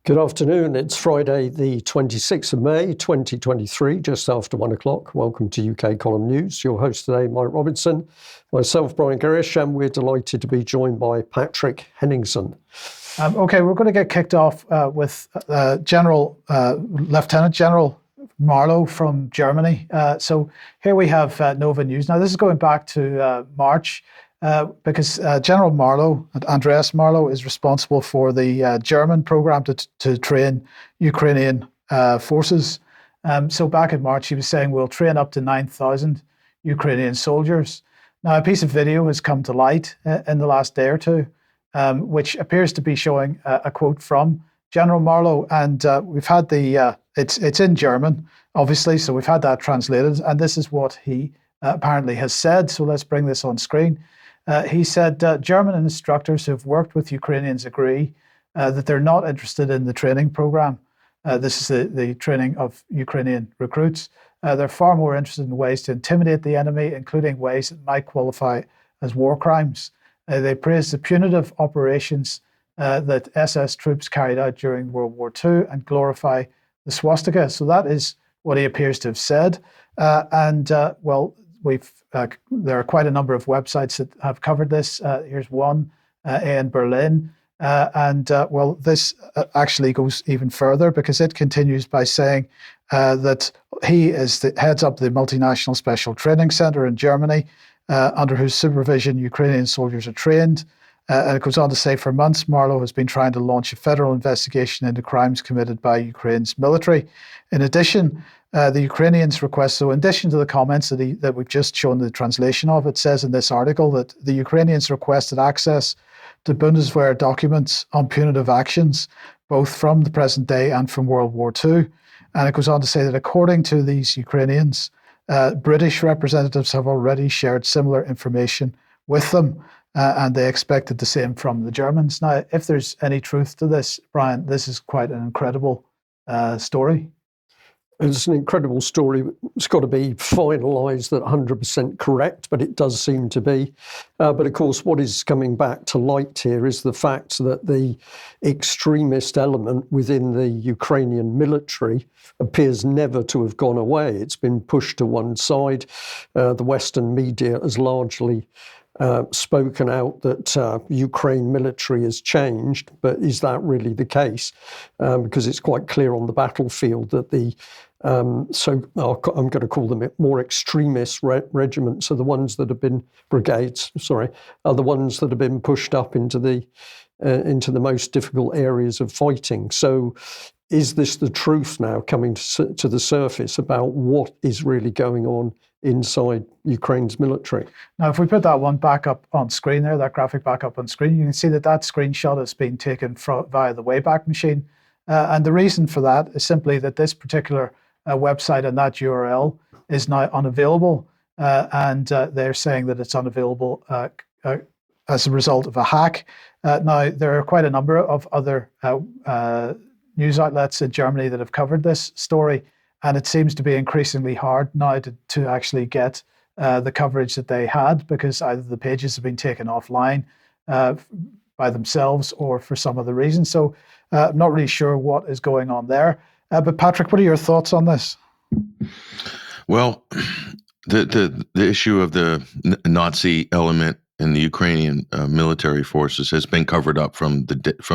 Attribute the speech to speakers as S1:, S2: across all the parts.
S1: Good afternoon. It's Friday, the 26th of May, 2023, just after 1 o'clock. Welcome to UK Column News. Your host today, Mike Robinson, myself, Brian Gerrish, and we're delighted to be joined by Patrick Henningsen.
S2: Okay, we're going to get kicked off with Lieutenant General Marlow from Germany. So here we have Nova News. Now, this is going back to March. Because General Marlow, Andreas Marlow, is responsible for the German program to train Ukrainian forces. So back in March, he was saying we'll train up to 9,000 Ukrainian soldiers. Now, a piece of video has come to light in the last day or two, which appears to be showing a quote from General Marlow. And we've had it's in German, obviously, so we've had that translated. And this is what he apparently has said. So let's bring this on screen. He said, German instructors who have worked with Ukrainians agree that they're not interested in the training program. This is the training of Ukrainian recruits. They're far more interested in ways to intimidate the enemy, including ways that might qualify as war crimes. They praise the punitive operations that SS troops carried out during World War II and glorify the swastika. So that is what he appears to have said. There are quite a number of websites that have covered this. Here's one in Berlin. This actually goes even further because it continues by saying that he heads up the multinational special training center in Germany, under whose supervision Ukrainian soldiers are trained. And it goes on to say, for months, Marlow has been trying to launch a federal investigation into crimes committed by Ukraine's military. In addition, the Ukrainians request, so in addition to the comments that we've just shown the translation of, it says in this article that the Ukrainians requested access to Bundeswehr documents on punitive actions, both from the present day and from World War II. And it goes on to say that according to these Ukrainians, British representatives have already shared similar information with them, and they expected the same from the Germans. Now, if there's any truth to this, Brian, this is quite an incredible story.
S1: It's an incredible story. It's got to be finalised at 100% correct, but it does seem to be. But of course, what is coming back to light here is the fact that the extremist element within the Ukrainian military appears never to have gone away. It's been pushed to one side. The Western media has largely spoken out that Ukraine military has changed, but is that really the case? Because it's quite clear on the battlefield that I'm going to call them more extremist regiments are the ones that have been are the ones that have been pushed up into the most difficult areas of fighting. So is this the truth now coming to the surface about what is really going on inside Ukraine's military?
S2: Now, if we put that one back up on screen there, that graphic back up on screen, you can see that screenshot has been taken via the Wayback Machine. And the reason for that is simply that this particular website and that URL is now unavailable. And they're saying that it's unavailable as a result of a hack. Now, there are quite a number of other news outlets in Germany that have covered this story. And it seems to be increasingly hard now to actually get the coverage that they had, because either the pages have been taken offline by themselves or for some other reason. So I'm not really sure what is going on there. But Patrick, what are your thoughts on this?
S3: Well, the issue of the Nazi element in the Ukrainian military forces has been covered up from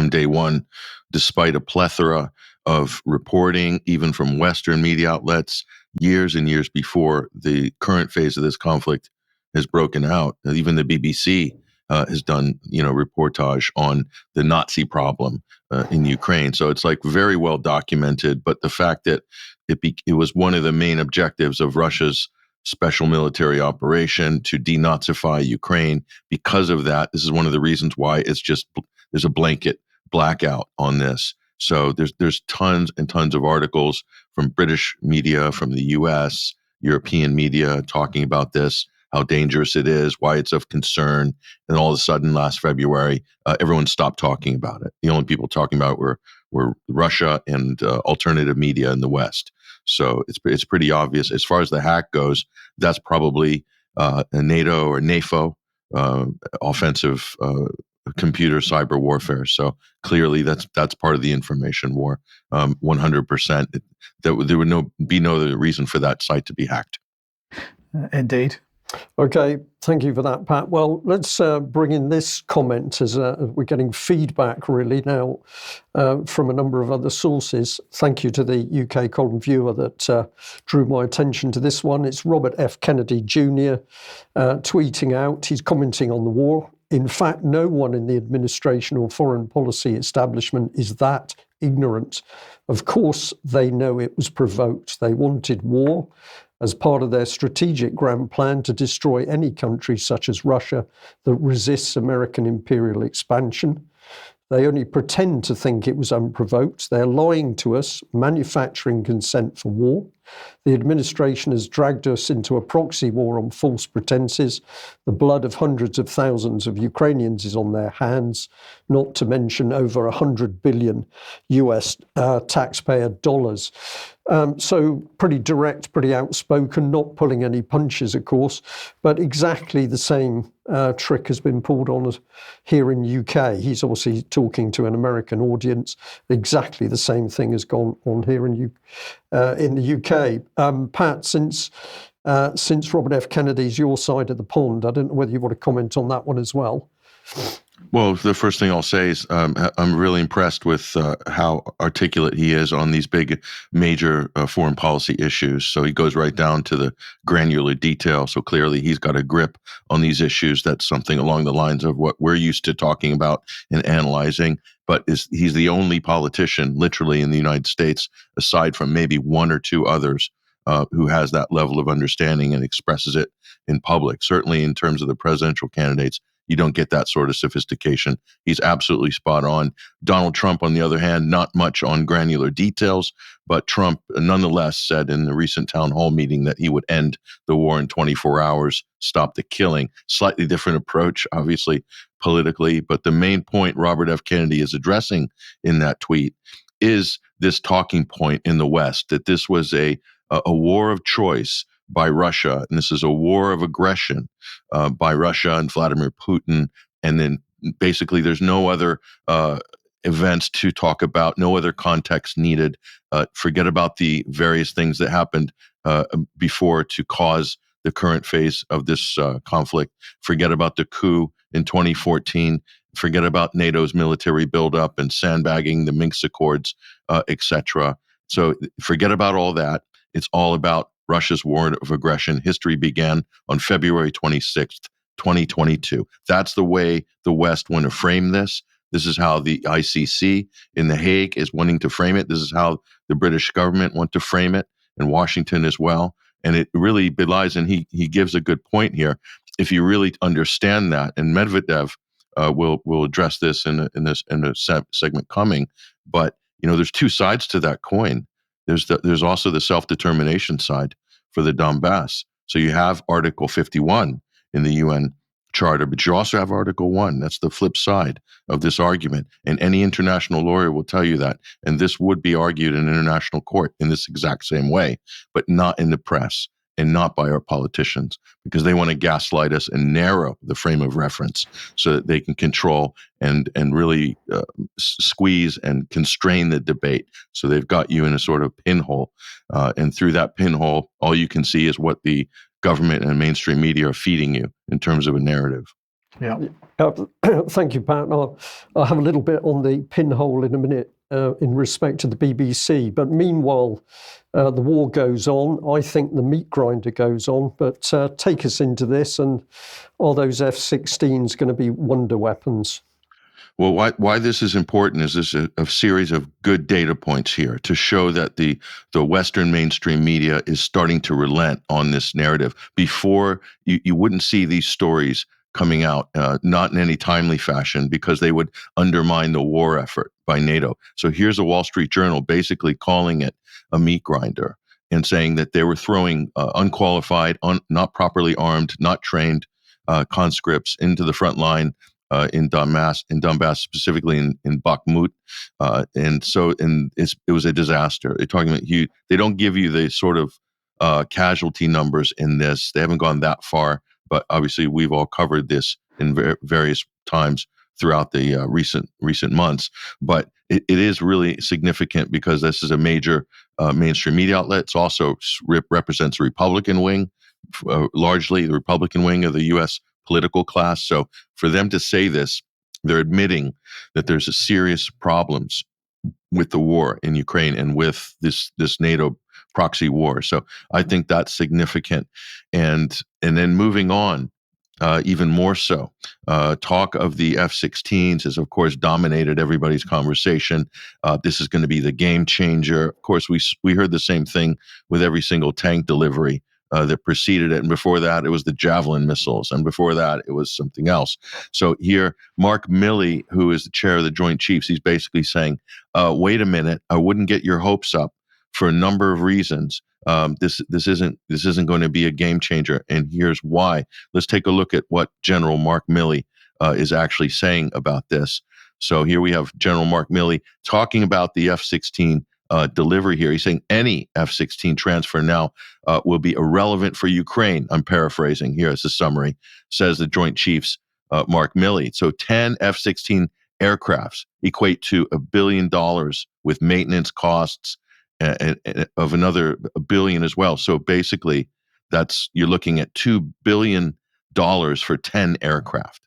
S3: day one, despite a plethora of reporting, even from Western media outlets, years and years before the current phase of this conflict has broken out. Even the BBC has done, reportage on the Nazi problem in Ukraine. So it's like very well documented. But the fact that it was one of the main objectives of Russia's special military operation to denazify Ukraine, because of that, this is one of the reasons why there's a blanket blackout on this. So there's tons and tons of articles from British media, from the US, European media talking about this, how dangerous it is, why it's of concern. And all of a sudden last February, everyone stopped talking about it. The only people talking about it were Russia and alternative media in the West. So it's pretty obvious. As far as the hack goes, that's probably a NATO or NAFO offensive computer cyber warfare. So clearly, that's part of the information war. 100%. There would be no other reason for that site to be hacked.
S2: Indeed.
S1: Okay, thank you for that, Pat. Well, let's bring in this comment as we're getting feedback really now from a number of other sources. Thank you to the UK column viewer that drew my attention to this one. It's Robert F. Kennedy Jr. Tweeting out, he's commenting on the war. In fact, no one in the administration or foreign policy establishment is that ignorant. Of course, they know it was provoked. They wanted war as part of their strategic grand plan to destroy any country such as Russia that resists American imperial expansion. They only pretend to think it was unprovoked. They're lying to us, manufacturing consent for war. The administration has dragged us into a proxy war on false pretenses. The blood of hundreds of thousands of Ukrainians is on their hands, not to mention over 100 billion US taxpayer dollars. So pretty direct, pretty outspoken, not pulling any punches, of course, but exactly the same trick has been pulled on us here in UK. He's obviously talking to an American audience. Exactly the same thing has gone on here in the UK. Pat, since Robert F. Kennedy's your side of the pond, I don't know whether you want to comment on that one as well.
S3: Well, the first thing I'll say is I'm really impressed with how articulate he is on these big, major foreign policy issues. So he goes right down to the granular detail. So clearly he's got a grip on these issues. That's something along the lines of what we're used to talking about and analyzing. But he's the only politician, literally, in the United States, aside from maybe one or two others, who has that level of understanding and expresses it in public. Certainly in terms of the presidential candidates, you don't get that sort of sophistication. He's absolutely spot on. Donald Trump, on the other hand, not much on granular details, but Trump nonetheless said in the recent town hall meeting that he would end the war in 24 hours, stop the killing. Slightly different approach, obviously, politically. But the main point Robert F. Kennedy is addressing in that tweet is this talking point in the West, that this was a war of choice by Russia, and this is a war of aggression by Russia and Vladimir Putin. And then basically there's no other events to talk about, no other context needed. Forget about the various things that happened before to cause the current phase of this conflict. Forget about the coup in 2014. Forget about NATO's military buildup and sandbagging, the Minsk Accords, etc. So forget about all that. It's all about Russia's war of aggression. History began on February 26th, 2022. That's the way the West want to frame this. This is how the ICC in The Hague is wanting to frame it. This is how the British government want to frame it, and Washington as well. And it really belies, and he gives a good point here. If you really understand that, and Medvedev will address this in a segment coming, but there's two sides to that coin. There's also the self-determination side for the Donbass. So you have Article 51 in the UN Charter, but you also have Article 1. That's the flip side of this argument. And any international lawyer will tell you that. And this would be argued in international court in this exact same way, but not in the press and not by our politicians, because they want to gaslight us and narrow the frame of reference so that they can control and really squeeze and constrain the debate. So they've got you in a sort of pinhole. And through that pinhole, all you can see is what the government and mainstream media are feeding you in terms of a narrative.
S2: Yeah.
S1: Thank you, Pat. I'll have a little bit on the pinhole in a minute in respect to the BBC. But meanwhile, the war goes on. I think the meat grinder goes on. But take us into this. And are those F-16s going to be wonder weapons?
S3: Well, why this is important is this a series of good data points here to show that the Western mainstream media is starting to relent on this narrative. Before, you wouldn't see these stories coming out, not in any timely fashion, because they would undermine the war effort by NATO. So here's a Wall Street Journal basically calling it a meat grinder and saying that they were throwing unqualified, not properly armed, not trained conscripts into the front line in Donbass, specifically in Bakhmut, and it was a disaster. They're talking about they don't give you the sort of casualty numbers in this. They haven't gone that far, but obviously we've all covered this in various times throughout the recent months. But it is really significant because this is a major mainstream media outlet. It also represents a Republican wing, largely the Republican wing of the U.S. political class. So for them to say this, they're admitting that there's a serious problems with the war in Ukraine and with this NATO proxy war. So I think that's significant. And then moving on, even more so, talk of the F-16s has, of course, dominated everybody's conversation. This is going to be the game changer. Of course, we heard the same thing with every single tank delivery that preceded it. And before that, it was the Javelin missiles. And before that, it was something else. So here, Mark Milley, who is the chair of the Joint Chiefs, he's basically saying, wait a minute, I wouldn't get your hopes up for a number of reasons. This isn't going to be a game changer, and here's why. Let's take a look at what General Mark Milley is actually saying about this. So here we have General Mark Milley talking about the F-16 delivery here. He's saying any F-16 transfer now will be irrelevant for Ukraine. I'm paraphrasing here as a summary, says the Joint Chiefs, Mark Milley. So 10 F-16 aircrafts equate to $1 billion with maintenance costs and of another $1 billion as well. So basically, you're looking at $2 billion for 10 aircraft.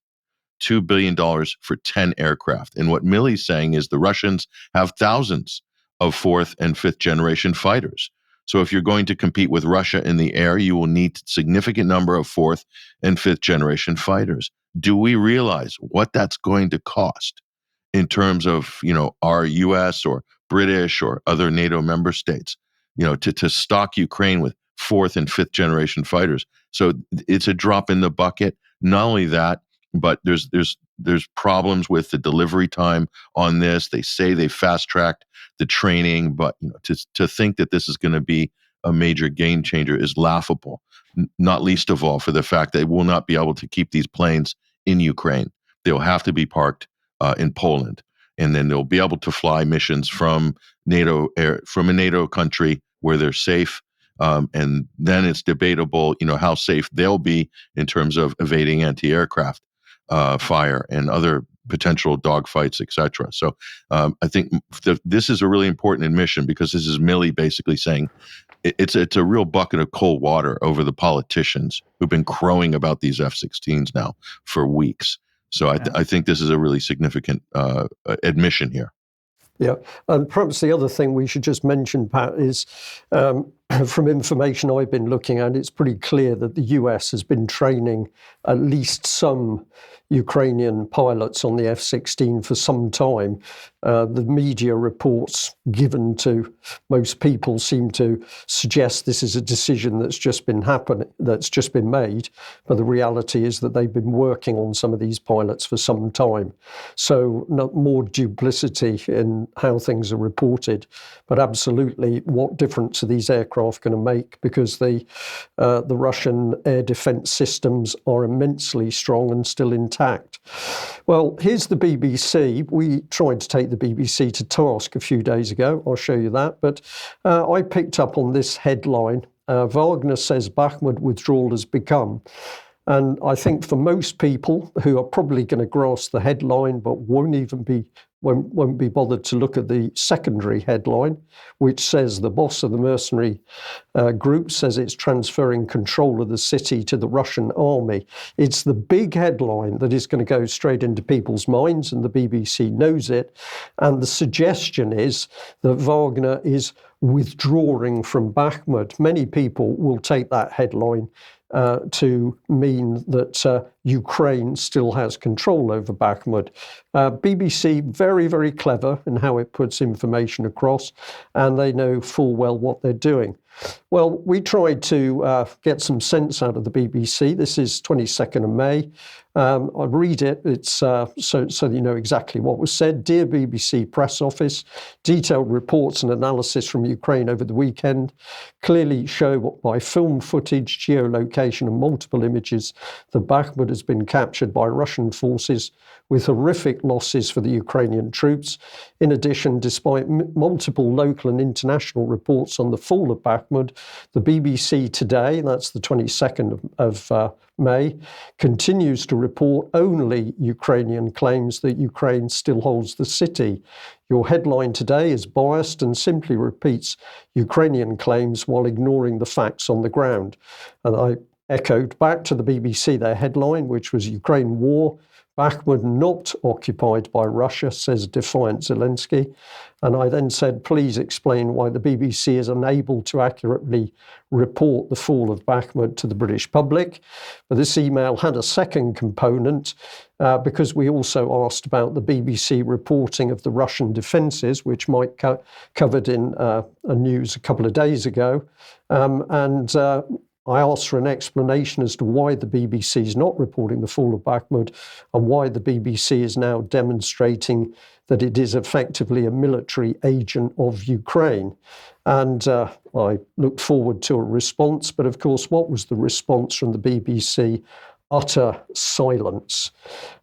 S3: $2 billion for 10 aircraft. And what Milley's saying is the Russians have thousands of fourth and fifth generation fighters. So if you're going to compete with Russia in the air, you will need a significant number of fourth and fifth generation fighters. Do we realize what that's going to cost in terms of, our U.S. or British or other NATO member states, to stock Ukraine with fourth and fifth generation fighters? So it's a drop in the bucket. Not only that, but there's problems with the delivery time on this. They say they fast-tracked the training, but to think that this is going to be a major game changer is laughable, not least of all for the fact that they will not be able to keep these planes in Ukraine. They'll have to be parked in Poland, and then they'll be able to fly missions from a NATO country where they're safe. And then it's debatable, how safe they'll be in terms of evading anti-aircraft fire and other potential dogfights, etc. So I think this is a really important admission because this is Milley basically saying it's a real bucket of cold water over the politicians who've been crowing about these F-16s now for weeks. So I think this is a really significant admission here.
S1: Yeah, and perhaps the other thing we should just mention, Pat, is from information I've been looking at, it's pretty clear that the US has been training at least some Ukrainian pilots on the F-16 for some time. The media reports given to most people seem to suggest this is a decision that's just been made, but the reality is that they've been working on some of these pilots for some time. So more duplicity in how things are reported, but absolutely what difference are these aircraft going to make, because the Russian air defense systems are immensely strong and still intact. Well, here's the BBC. We tried to take the BBC to task a few days ago. I'll show you that. But I picked up on this headline. Wagner says Bakhmut withdrawal has begun. And I think for most people who are probably going to grasp the headline but won't be bothered to look at the secondary headline, which says the boss of the mercenary group says it's transferring control of the city to the Russian army. It's the big headline that is going to go straight into people's minds, and the BBC knows it. And the suggestion is that Wagner is withdrawing from Bakhmut. Many people will take that headline to mean that Ukraine still has control over Bakhmut. BBC, very, very clever in how it puts information across, and they know full well what they're doing. Well, we tried to get some sense out of the BBC. This is 22nd of May. I'll read it. It's so you know exactly what was said. Dear BBC Press Office, detailed reports and analysis from Ukraine over the weekend clearly show by film footage, geolocation and multiple images that Bakhmut has been captured by Russian forces with horrific losses for the Ukrainian troops. In addition, despite multiple local and international reports on the fall of Bakhmut, the BBC today, that's the 22nd of May, continues to report only Ukrainian claims that Ukraine still holds the city. Your headline today is biased and simply repeats Ukrainian claims while ignoring the facts on the ground. And I echoed back to the BBC their headline, which was Ukraine war, Bakhmut not occupied by Russia, says defiant Zelensky. And I then said, please explain why the BBC is unable to accurately report the fall of Bakhmut to the British public. But this email had a second component because we also asked about the BBC reporting of the Russian defences, which Mike covered in a news a couple of days ago. I asked for an explanation as to why the BBC is not reporting the fall of Bakhmut and why the BBC is now demonstrating that it is effectively a military agent of Ukraine. And I look forward to a response. But of course, what was the response from the BBC? Utter silence.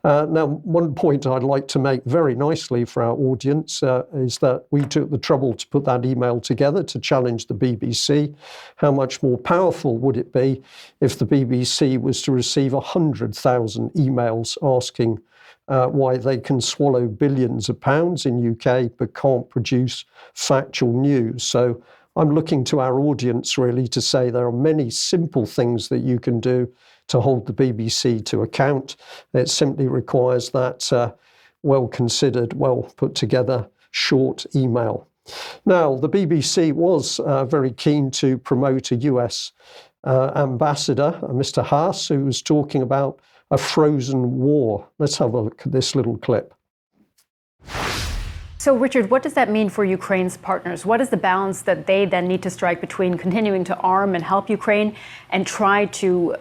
S1: Now, one point I'd like to make very nicely for our audience is that we took the trouble to put that email together to challenge the BBC. How much more powerful would it be if the BBC was to receive 100,000 emails asking why they can swallow billions of pounds in UK but can't produce factual news? So I'm looking to our audience really to say there are many simple things that you can do to hold the BBC to account. It simply requires that well-considered, well-put-together short email. Now, the BBC was very keen to promote a US ambassador, Mr. Haas, who was talking about a frozen war. Let's have a look at this little clip.
S4: So, Richard, what does that mean for Ukraine's partners? What is the balance that they then need to strike between continuing to arm and help Ukraine and try to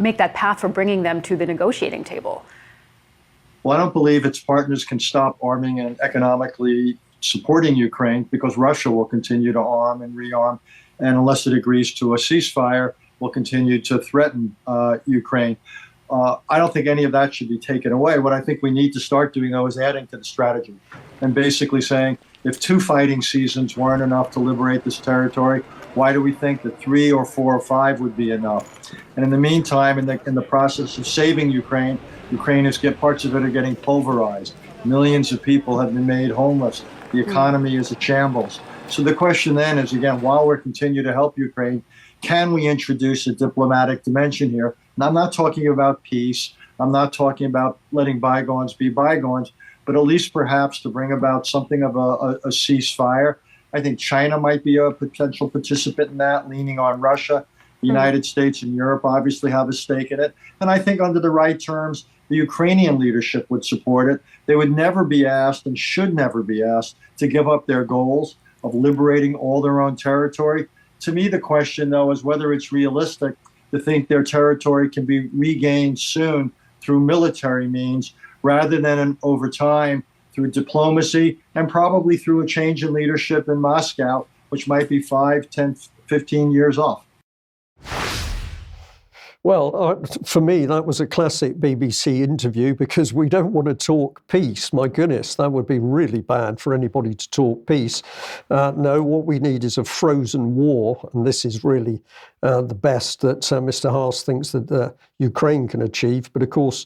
S4: make that path for bringing them to the negotiating table?
S5: Well, I don't believe its partners can stop arming and economically supporting Ukraine because Russia will continue to arm and rearm, and unless it agrees to a ceasefire, will continue to threaten Ukraine. I don't think any of that should be taken away. What I think we need to start doing, though, is adding to the strategy and basically saying, if 2 fighting seasons weren't enough to liberate this territory, why do we think that 3 or 4 or 5 would be enough? And in the meantime, in the process of saving Ukraine, parts of it are getting pulverized. Millions of people have been made homeless. The economy is a shambles. So the question then is, again, while we're continuing to help Ukraine, can we introduce a diplomatic dimension here? And I'm not talking about peace. I'm not talking about letting bygones be bygones, but at least perhaps to bring about something of a ceasefire. I think China might be a potential participant in that, leaning on Russia. The United States and Europe obviously have a stake in it. And I think under the right terms, the Ukrainian leadership would support it. They would never be asked and should never be asked to give up their goals of liberating all their own territory. To me, the question, though, is whether it's realistic to think their territory can be regained soon through military means rather than over time through diplomacy and probably through a change in leadership in Moscow, which might be 5, 10, 15 years off.
S1: Well, for me, that was a classic BBC interview because we don't want to talk peace. My goodness, that would be really bad for anybody to talk peace. No, what we need is a frozen war. And this is really the best that Mr. Haas thinks that Ukraine can achieve. But of course,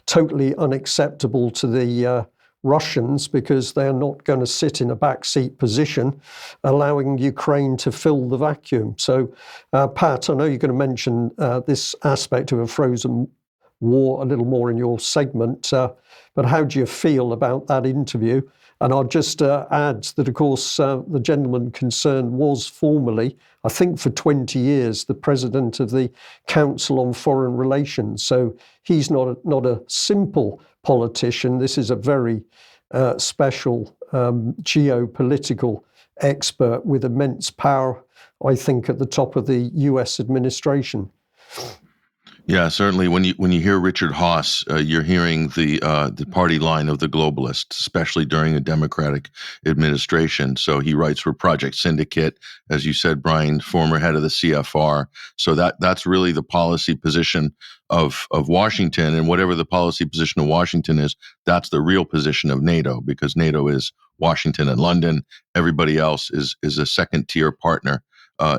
S1: totally unacceptable to the Russians because they are not going to sit in a backseat position, allowing Ukraine to fill the vacuum. So, Pat, I know you're going to mention this aspect of a frozen war a little more in your segment, but how do you feel about that interview? And I'll just add that, of course, the gentleman concerned was formerly, I think for 20 years, the president of the Council on Foreign Relations. So he's not a simple politician. This is a very special geopolitical expert with immense power, I think, at the top of the US administration.
S3: Yeah, certainly. When you hear Richard Haass, you're hearing the party line of the globalists, especially during a Democratic administration. So he writes for Project Syndicate, as you said, Brian, former head of the CFR. So that's really the policy position of Washington, and whatever the policy position of Washington is, that's the real position of NATO, because NATO is Washington and London. Everybody else is a second tier partner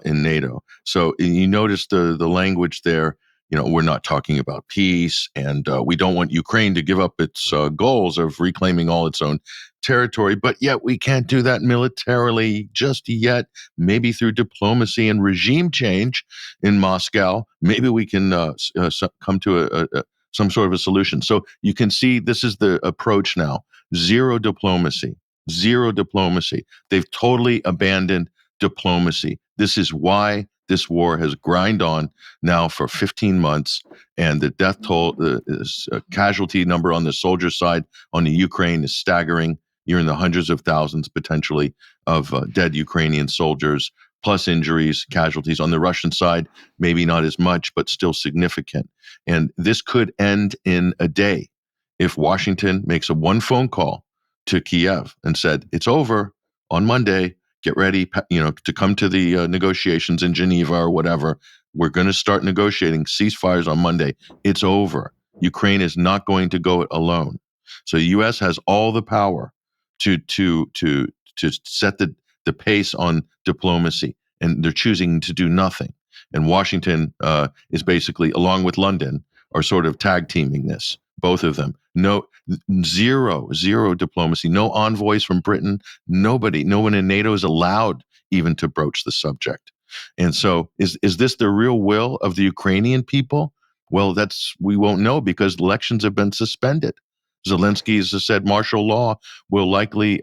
S3: in NATO. So you notice the language there. We're not talking about peace, and we don't want Ukraine to give up its goals of reclaiming all its own territory, but yet we can't do that militarily just yet. Maybe through diplomacy and regime change in Moscow, maybe we can come to some sort of a solution. So you can see this is the approach now. Zero diplomacy, zero diplomacy. They've totally abandoned diplomacy. This is why this war has grind on now for 15 months, and the death toll, the casualty number on the soldier side on the Ukraine is staggering. You're in the hundreds of thousands potentially of dead Ukrainian soldiers, plus injuries, casualties. On the Russian side, maybe not as much, but still significant. And this could end in a day if Washington makes a one phone call to Kiev and said, it's over on Monday. Get ready, to come to the negotiations in Geneva or whatever. We're going to start negotiating ceasefires on Monday. It's over. Ukraine is not going to go it alone. So the U.S. has all the power to set the pace on diplomacy, and they're choosing to do nothing. And Washington is basically, along with London, are sort of tag teaming this. Both of them. No, zero diplomacy. No envoys from Britain. Nobody. No one in NATO is allowed even to broach the subject. And so, is this the real will of the Ukrainian people? Well, we won't know, because elections have been suspended. Zelensky has said martial law will likely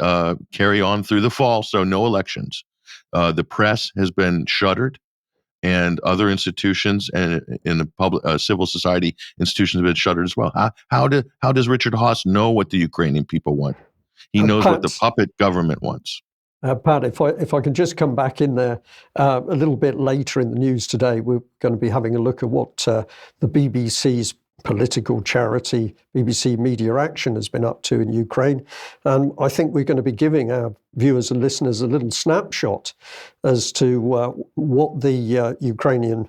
S3: carry on through the fall, so no elections. The press has been shuttered, and other institutions and in the public civil society institutions have been shuttered as well. How does Richard Haass know what the Ukrainian people want? He knows what the puppet government wants.
S1: Pat, if I can just come back in there a little bit later in the news today, we're going to be having a look at what the BBC's political charity, BBC Media Action, has been up to in Ukraine. And I think we're going to be giving our viewers and listeners a little snapshot as to what the Ukrainian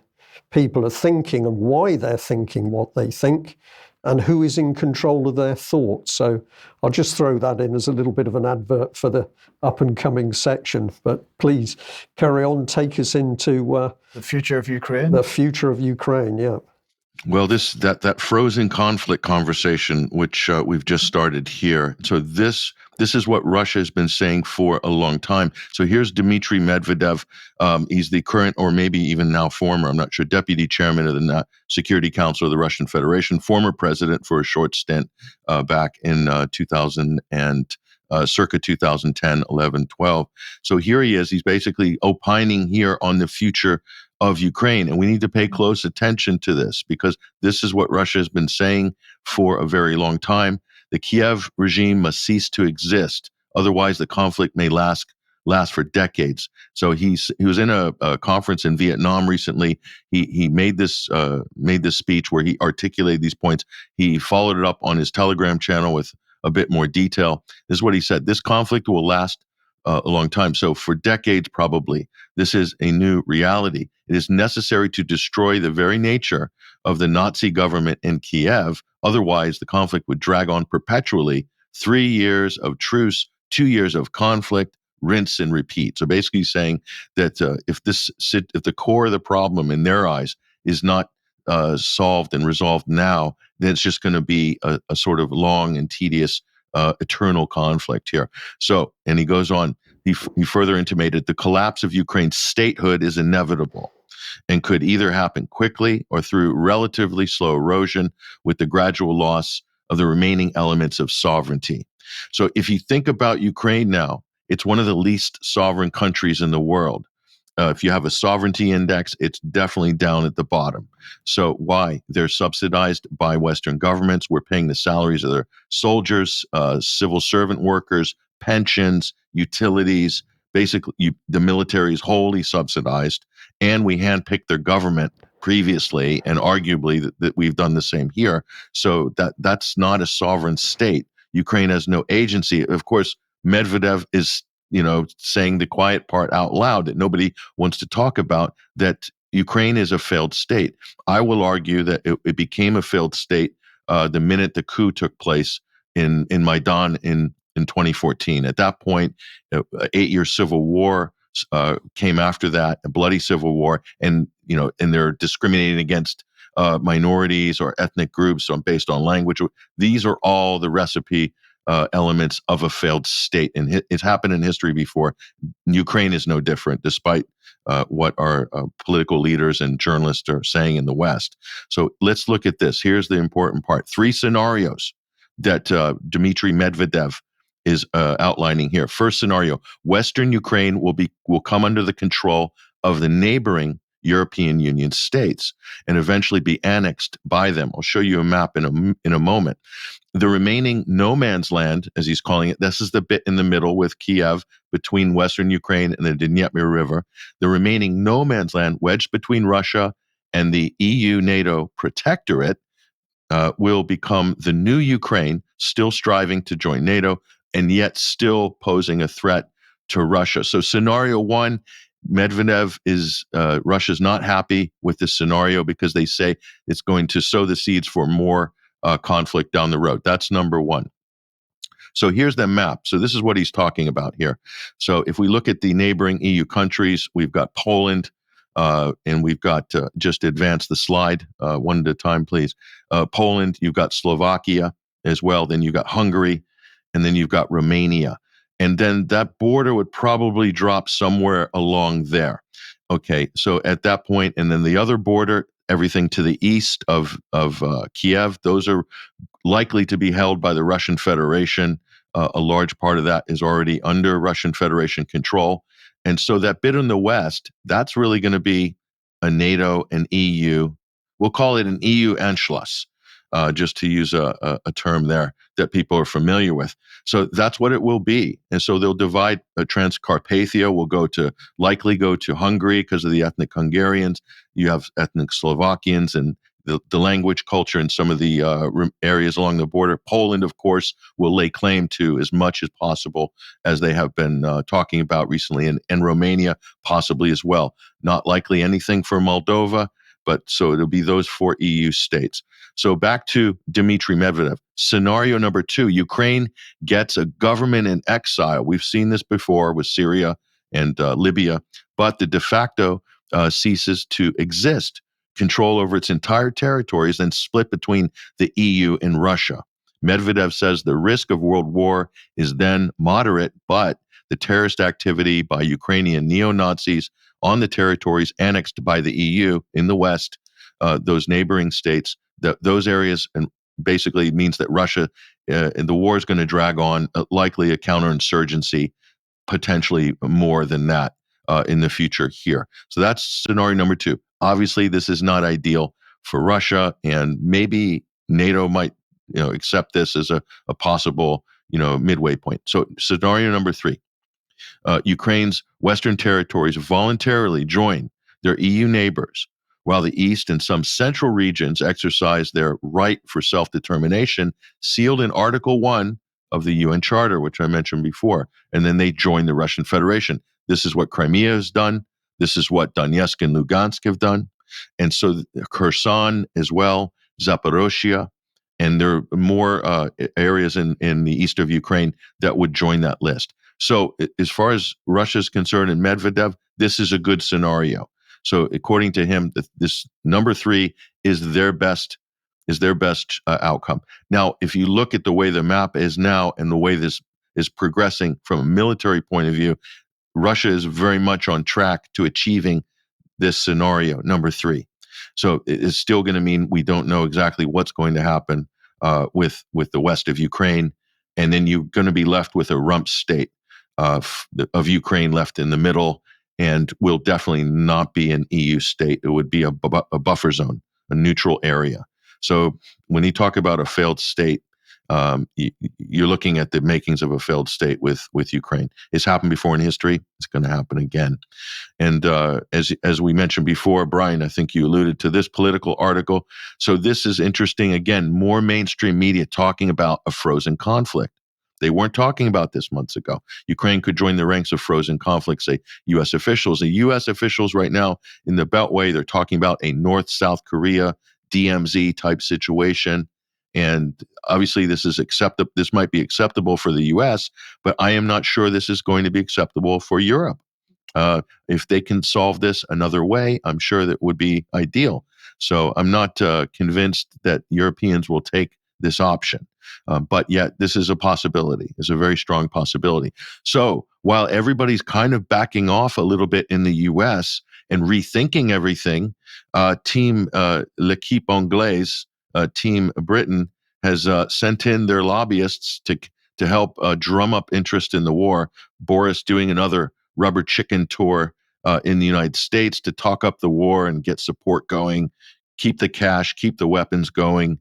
S1: people are thinking and why they're thinking what they think, and who is in control of their thoughts. So I'll just throw that in as a little bit of an advert for the up-and-coming section. But please carry on, take us into
S2: the future of Ukraine.
S1: The future of Ukraine, yeah.
S3: Well, that frozen conflict conversation, which we've just started here. So this is what Russia has been saying for a long time. So here's Dmitry Medvedev. He's the current, or maybe even now former, I'm not sure, deputy chairman of the Security Council of the Russian Federation, former president for a short stint back in 2000 and circa 2010, 11, 12. So here he is. He's basically opining here on the future of Ukraine. And we need to pay close attention to this, because this is what Russia has been saying for a very long time. The Kiev regime must cease to exist. Otherwise, the conflict may last for decades. So he was in a conference in Vietnam recently. He made this speech where he articulated these points. He followed it up on his Telegram channel with a bit more detail. This is what he said: this conflict will last a long time. So for decades, probably, this is a new reality. It is necessary to destroy the very nature of the Nazi government in Kiev. Otherwise, the conflict would drag on perpetually. 3 years of truce, 2 years of conflict, rinse and repeat. So basically saying that if the core of the problem in their eyes is not solved and resolved now, then it's just going to be a sort of long and tedious eternal conflict here. So, and he goes on, he further intimated the collapse of Ukraine's statehood is inevitable and could either happen quickly or through relatively slow erosion with the gradual loss of the remaining elements of sovereignty. So if you think about Ukraine now, it's one of the least sovereign countries in the world. If you have a sovereignty index, it's definitely down at the bottom. So why? They're subsidized by Western governments. We're paying the salaries of their soldiers, civil servant workers, pensions, utilities. Basically, the military is wholly subsidized, and we handpick their government previously, and arguably that we've done the same here. So that's not a sovereign state. Ukraine has no agency. Of course, Medvedev is, saying the quiet part out loud that nobody wants to talk about, that Ukraine is a failed state. I will argue that it became a failed state the minute the coup took place in Maidan in 2014. At that point, 8-year civil war came after that, a bloody civil war, and they're discriminating against minorities or ethnic groups based on language. These are all the recipe elements of a failed state, and it's happened in history before. Ukraine is no different, despite what our political leaders and journalists are saying in the West. So let's look at this. Here's the important part: 3 scenarios that Dmitry Medvedev is outlining here. First scenario: Western Ukraine will come under the control of the neighboring European Union states and eventually be annexed by them. I'll show you a map in a moment. The remaining no man's land, as he's calling it, this is the bit in the middle with Kiev between Western Ukraine and the Dnieper River. The remaining no man's land wedged between Russia and the EU-NATO protectorate will become the new Ukraine, still striving to join NATO and yet still posing a threat to Russia. So scenario 1, Medvedev Russia's not happy with this scenario because they say it's going to sow the seeds for more conflict down the road. That's number 1. So here's the map. So this is what he's talking about here. So if we look at the neighboring EU countries, we've got Poland, and we've got, just advance the slide one at a time, please. Poland, you've got Slovakia as well. Then you've got Hungary, and then you've got Romania. And then that border would probably drop somewhere along there. Okay, so at that point, and then the other border, everything to the east of Kiev, those are likely to be held by the Russian Federation. A large part of that is already under Russian Federation control. And so that bit in the west, that's really going to be a NATO and EU. We'll call it an EU Anschluss, just to use a term there that people are familiar with. So that's what it will be. And so they'll divide Transcarpathia will likely go to Hungary because of the ethnic Hungarians. You have ethnic Slovakians and the language, culture, and some of the areas along the border. Poland, of course, will lay claim to as much as possible, as they have been talking about recently, and Romania possibly as well. Not likely anything for Moldova, but so it'll be those 4 EU states. So back to Dmitry Medvedev. Scenario number 2, Ukraine gets a government in exile. We've seen this before with Syria and Libya, but the de facto ceases to exist. Control over its entire territories, then split between the EU and Russia. Medvedev says the risk of world war is then moderate, but the terrorist activity by Ukrainian neo-Nazis on the territories annexed by the EU in the West, those neighboring states, those areas, and basically means that Russia, and the war is going to drag on, likely a counterinsurgency, potentially more than that in the future here. So that's scenario number 2. Obviously, this is not ideal for Russia, and maybe NATO might, accept this as a possible, midway point. So scenario number 3, Ukraine's western territories voluntarily join their EU neighbors, while the East and some central regions exercise their right for self-determination, sealed in Article 1 of the UN Charter, which I mentioned before, and then they join the Russian Federation. This is what Crimea has done. This is what Donetsk and Lugansk have done. And so Kherson as well, Zaporozhye, and there are more areas in the east of Ukraine that would join that list. So as far as Russia is concerned and Medvedev, this is a good scenario. So according to him, this number 3 is their best outcome. Now, if you look at the way the map is now and the way this is progressing from a military point of view, Russia is very much on track to achieving this scenario, number 3. So it's still going to mean we don't know exactly what's going to happen with the west of Ukraine, and then you're going to be left with a rump state of Ukraine left in the middle, and will definitely not be an EU state. It would be a buffer zone, a neutral area. So when you talk about a failed state, you're looking at the makings of a failed state with Ukraine. It's happened before in history. It's going to happen again. And as we mentioned before, Brian, I think you alluded to this political article. So this is interesting. Again, more mainstream media talking about a frozen conflict. They weren't talking about this months ago. Ukraine could join the ranks of frozen conflict, say U.S. officials. The U.S. officials right now in the Beltway, they're talking about a North-South Korea DMZ type situation. And obviously this is acceptable. This might be acceptable for the U.S., but I am not sure this is going to be acceptable for Europe. If they can solve this another way, I'm sure that would be ideal. So I'm not convinced that Europeans will take this option. But yet this is a possibility. It's a very strong possibility. So while everybody's kind of backing off a little bit in the U.S. and rethinking everything, Team L'Equipe Anglaise, Team Britain, has sent in their lobbyists to help drum up interest in the war. Boris doing another rubber chicken tour in the United States to talk up the war and get support going, keep the cash, keep the weapons going,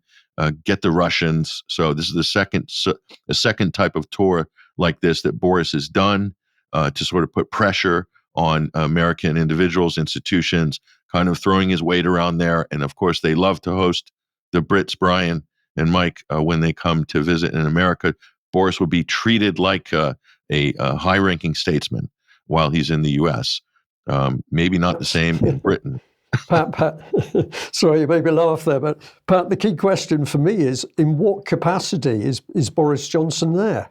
S3: get the Russians. So this is the second type of tour like this that Boris has done to sort of put pressure on American individuals, institutions, kind of throwing his weight around there. And of course, they love to host the Brits, Brian and Mike, when they come to visit in America. Boris would be treated like a high-ranking statesman while he's in the U.S. Maybe not the same in Britain.
S1: Pat, sorry, you made me laugh there, but Pat, the key question for me is, in what capacity is Boris Johnson there?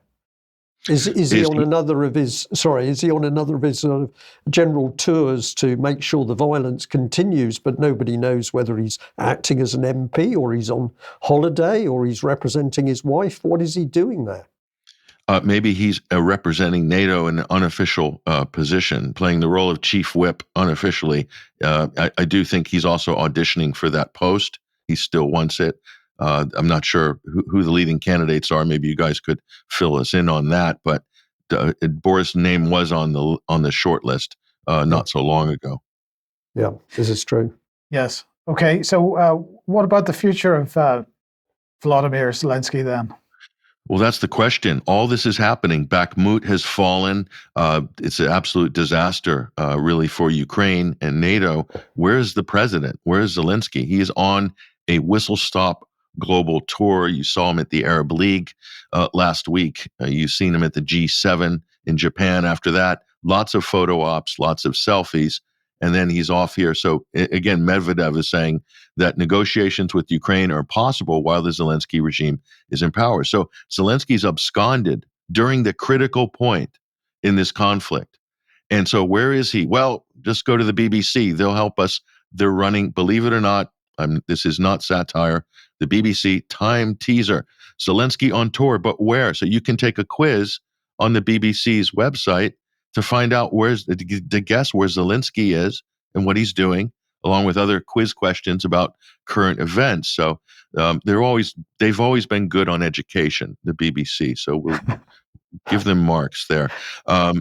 S1: Is he on another of his sort of general tours to make sure the violence continues, but nobody knows whether he's acting as an MP or he's on holiday or he's representing his wife? What is he doing there?
S3: Maybe he's representing NATO in an unofficial position, playing the role of chief whip unofficially. I do think he's also auditioning for that post. He still wants it. I'm not sure who the leading candidates are. Maybe you guys could fill us in on that. But Boris' name was on the short list not so long ago.
S1: Yeah, this is true.
S2: Yes. Okay. So what about the future of Volodymyr Zelensky then?
S3: Well, that's the question. All this is happening. Bakhmut has fallen. It's an absolute disaster, really, for Ukraine and NATO. Where's the president? Where's Zelensky? He is on a whistle-stop global tour. You saw him at the Arab League last week. You've seen him at the G7 in Japan after that. Lots of photo ops, lots of selfies. And then he's off here. So again, Medvedev is saying that negotiations with Ukraine are possible while the Zelensky regime is in power. So Zelensky's absconded during the critical point in this conflict. And so where is he? Well, just go to the BBC. They'll help us. They're running, believe it or not, this is not satire, the BBC time teaser. Zelensky on tour, but where? So you can take a quiz on the BBC's website to find out to guess where Zelensky is and what he's doing, along with other quiz questions about current events. So they've always been good on education, the BBC. So we'll give them marks there. I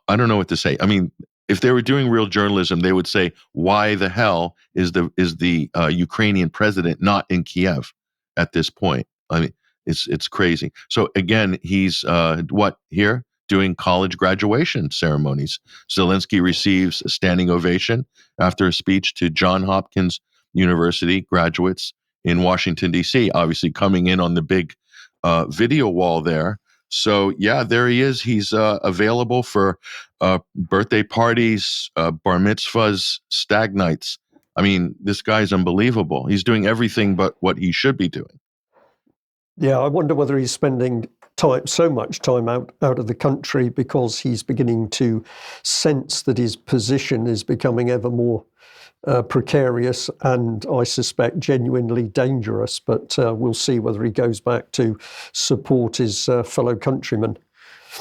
S3: don't know what to say. I mean, if they were doing real journalism, they would say, "Why the hell is the Ukrainian president not in Kiev at this point?" I mean, it's crazy. So again, he's here? Doing college graduation ceremonies. Zelensky receives a standing ovation after a speech to Johns Hopkins University graduates in Washington, D.C., obviously coming in on the big video wall there. So, yeah, there he is. He's available for birthday parties, bar mitzvahs, stag nights. I mean, this guy's unbelievable. He's doing everything but what he should be doing.
S1: Yeah, I wonder whether he's spending so much time out of the country because he's beginning to sense that his position is becoming ever more precarious and, I suspect, genuinely dangerous. But we'll see whether he goes back to support his fellow countrymen.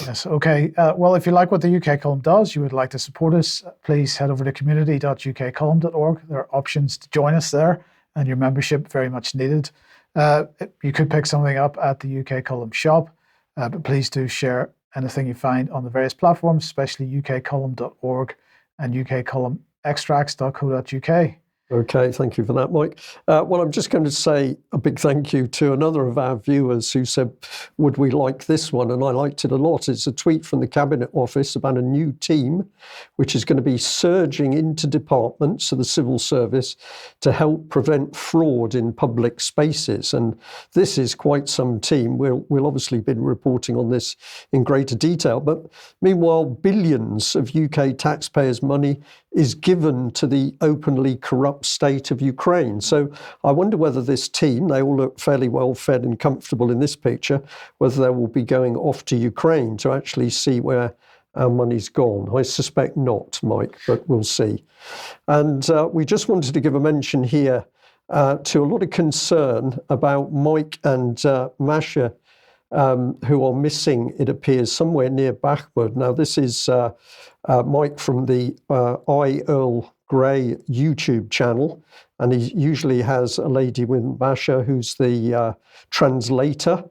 S2: Yes, okay. Well, if you like what the UK Column does, you would like to support us, please head over to community.ukcolumn.org. There are options to join us there, and your membership very much needed. You could pick something up at the UK Column shop, but please do share anything you find on the various platforms, especially ukcolumn.org and ukcolumnextracts.co.uk.
S1: Okay, thank you for that, Mike. Well, I'm just going to say a big thank you to another of our viewers who said, would we like this one? And I liked it a lot. It's a tweet from the Cabinet Office about a new team, which is going to be surging into departments of the civil service to help prevent fraud in public spaces. And this is quite some team. We'll obviously be reporting on this in greater detail. But meanwhile, billions of UK taxpayers' money is given to the openly corrupt state of Ukraine. So I wonder whether this team, they all look fairly well fed and comfortable in this picture, whether they will be going off to Ukraine to actually see where our money's gone. I suspect not, Mike, but we'll see. And we just wanted to give a mention here to a lot of concern about Mike and Masha, who are missing, it appears, somewhere near Bakhmut. Now, this is Mike from the I. Earl Grey YouTube channel, and he usually has a lady with Masha who's the translator,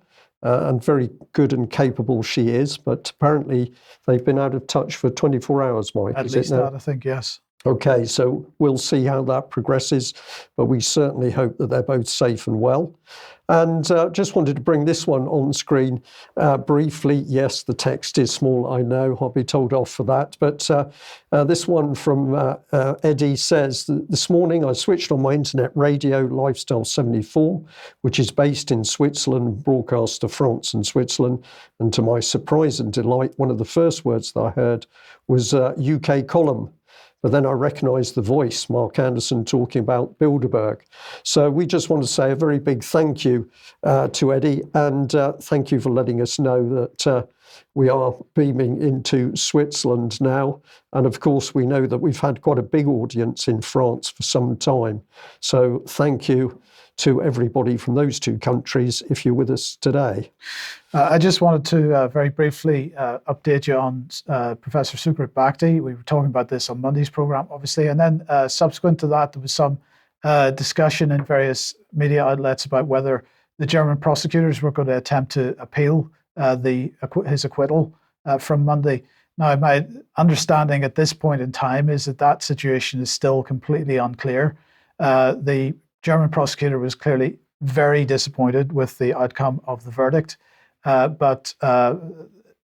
S1: and very good and capable she is, but apparently they've been out of touch for 24 hours, Mike.
S2: At least that, I think, yes.
S1: Okay, so we'll see how that progresses, but we certainly hope that they're both safe and well. And just wanted to bring this one on screen briefly. Yes, the text is small, I know, I'll be told off for that. But this one from Eddie says, this morning I switched on my internet radio, Lifestyle 74, which is based in Switzerland, broadcast to France and Switzerland. And to my surprise and delight, one of the first words that I heard was UK column. But then I recognised the voice, Mark Anderson, talking about Bilderberg. So we just want to say a very big thank you to Eddie, and thank you for letting us know that we are beaming into Switzerland now. And of course, we know that we've had quite a big audience in France for some time. So thank you to everybody from those two countries if you're with us today.
S2: I just wanted to very briefly update you on Professor Sukrit Bhakti. We were talking about this on Monday's program, obviously, and then subsequent to that, there was some discussion in various media outlets about whether the German prosecutors were going to attempt to appeal his acquittal from Monday. Now, my understanding at this point in time is that that situation is still completely unclear. The German prosecutor was clearly very disappointed with the outcome of the verdict, but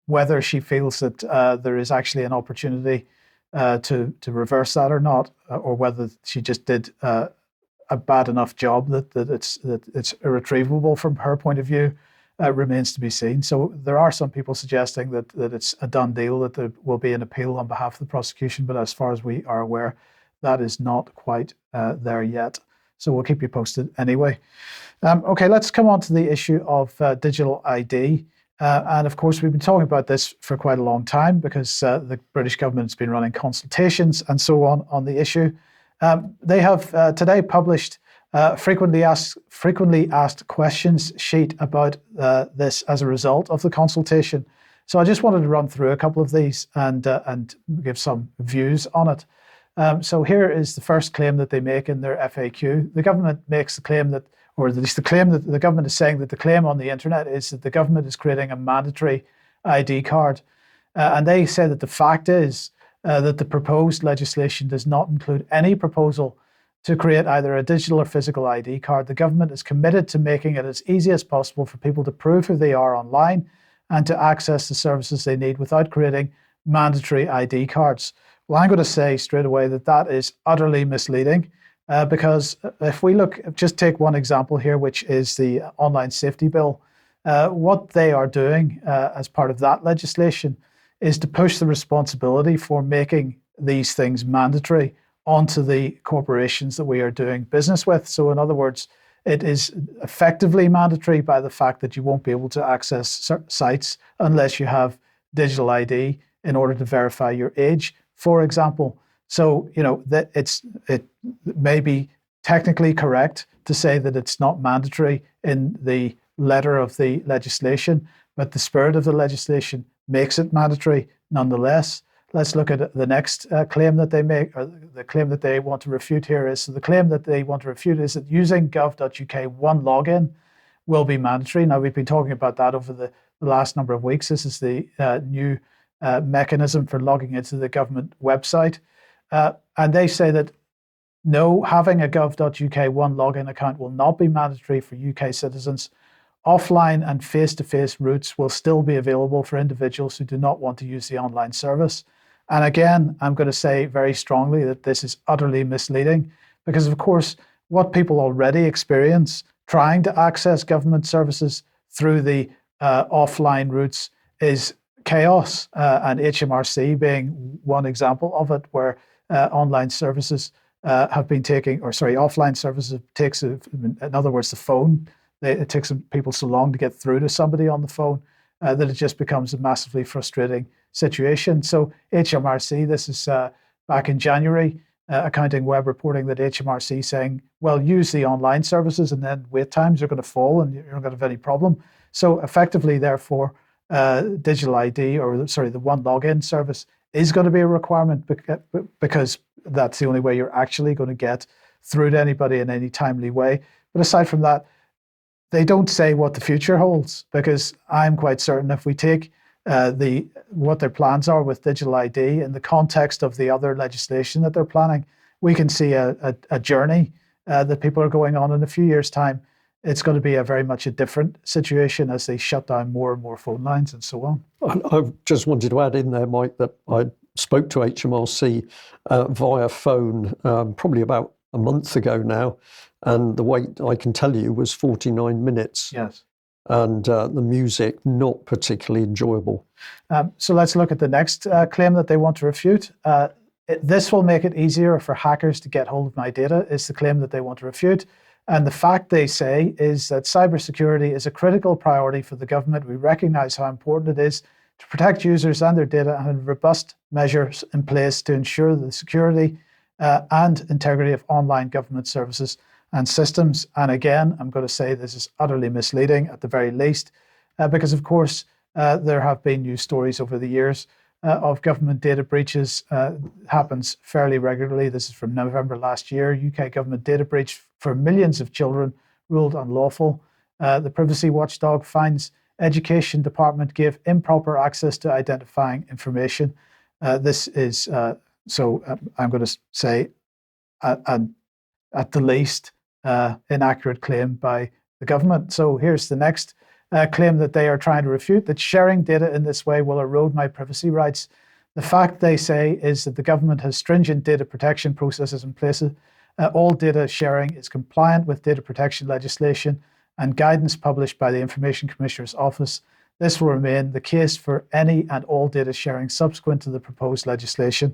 S2: whether she feels that there is actually an opportunity to reverse that or not, or whether she just did a bad enough job that it's irretrievable from her point of view, remains to be seen. So there are some people suggesting that it's a done deal, that there will be an appeal on behalf of the prosecution, but as far as we are aware, that is not quite there yet. So we'll keep you posted anyway. Okay, let's come on to the issue of digital ID. And of course, we've been talking about this for quite a long time because the British government's been running consultations and so on the issue. They have today published frequently asked questions sheet about this as a result of the consultation. So I just wanted to run through a couple of these and give some views on it. So here is the first claim that they make in their FAQ. The government makes the claim that, or at least the claim that the government is saying that the claim on the internet is that the government is creating a mandatory ID card. And they say that the fact is that the proposed legislation does not include any proposal to create either a digital or physical ID card. The government is committed to making it as easy as possible for people to prove who they are online and to access the services they need without creating mandatory ID cards. Well, I'm going to say straight away that that is utterly misleading because if we look, just take one example here, which is the online safety bill. What they are doing as part of that legislation is to push the responsibility for making these things mandatory onto the corporations that we are doing business with. So in other words, it is effectively mandatory by the fact that you won't be able to access sites unless you have digital ID in order to verify your age, for example. So, you know, that it may be technically correct to say that it's not mandatory in the letter of the legislation, but the spirit of the legislation makes it mandatory nonetheless. Let's look at the next claim that they make, or the claim that they want to refute here is, so the claim that they want to refute is that using gov.uk one login will be mandatory. Now, we've been talking about that over the last number of weeks. This is the new mechanism for logging into the government website. And they say that No, having a gov.uk one login account will not be mandatory for UK citizens. Offline and face-to-face routes will still be available for individuals who do not want to use the online service. And again, I'm going to say very strongly that this is utterly misleading because, of course, what people already experience trying to access government services through the offline routes is chaos, and HMRC being one example of it, where online services have been taking, or sorry, offline services takes, in other words, the phone. It takes people so long to get through to somebody on the phone that it just becomes a massively frustrating situation. So HMRC, this is back in January, Accounting Web reporting that HMRC saying, well, use the online services and then wait times are going to fall and you're not going to have any problem. So effectively, therefore, digital ID, or sorry, the one login service is going to be a requirement because that's the only way you're actually going to get through to anybody in any timely way. But aside from that, they don't say what the future holds, because I'm quite certain if we take what their plans are with digital ID in the context of the other legislation that they're planning, we can see a journey that people are going on in a few years' time. It's going to be a very much a different situation as they shut down more and more phone lines and so on.
S1: I just wanted to add in there, Mike, that I spoke to HMRC via phone probably about a month ago now, and the wait, I can tell you, was 49 minutes.
S2: Yes.
S1: And the music, not particularly enjoyable.
S2: So let's look at the next claim that they want to refute. This will make it easier for hackers to get hold of my data, is the claim that they want to refute. And the fact, they say, is that cybersecurity is a critical priority for the government. We recognize how important it is to protect users and their data, and have robust measures in place to ensure the security and integrity of online government services and systems. And again, I'm going to say this is utterly misleading at the very least, because of course there have been news stories over the years of government data breaches. Happens fairly regularly. This is from November last year. UK government data breach for millions of children ruled unlawful. The privacy watchdog finds education department gave improper access to identifying information. This is, I'm going to say, at the least, inaccurate claim by the government. So here's the next claim that they are trying to refute, that sharing data in this way will erode my privacy rights. The fact, they say, is that the government has stringent data protection processes in place. All data sharing is compliant with data protection legislation and guidance published by the Information Commissioner's Office. This will remain the case for any and all data sharing subsequent to the proposed legislation.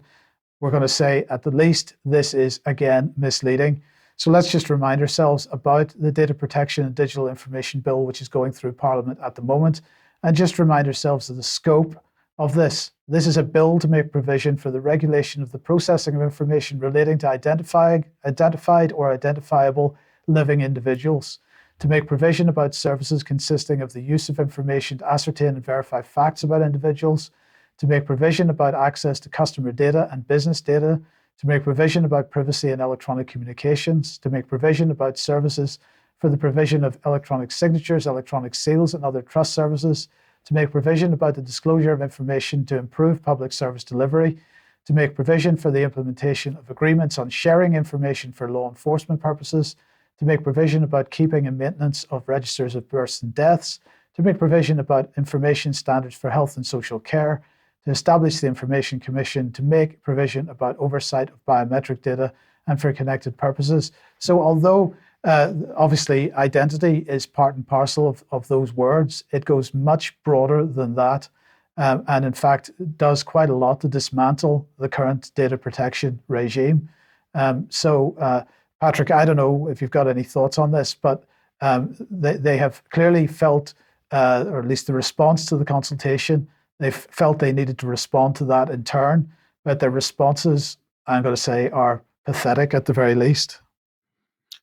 S2: We're going to say, at the least, this is, again, misleading. So let's just remind ourselves about the Data Protection and Digital Information Bill, which is going through Parliament at the moment, and just remind ourselves of the scope of this. This is a bill to make provision for the regulation of the processing of information relating to identified or identifiable living individuals, to make provision about services consisting of the use of information to ascertain and verify facts about individuals, to make provision about access to customer data and business data, to make provision about privacy in electronic communications, to make provision about services for the provision of electronic signatures, electronic seals, and other trust services, to make provision about the disclosure of information to improve public service delivery, to make provision for the implementation of agreements on sharing information for law enforcement purposes, to make provision about keeping and maintenance of registers of births and deaths, to make provision about information standards for health and social care, to establish the Information Commission, to make provision about oversight of biometric data and for connected purposes. So although obviously identity is part and parcel of those words, it goes much broader than that, and in fact does quite a lot to dismantle the current data protection regime. Patrick, I don't know if you've got any thoughts on this, but they have clearly felt, or at least the response to the consultation, they felt they needed to respond to that in turn, but their responses, I'm going to say, are pathetic at the very least.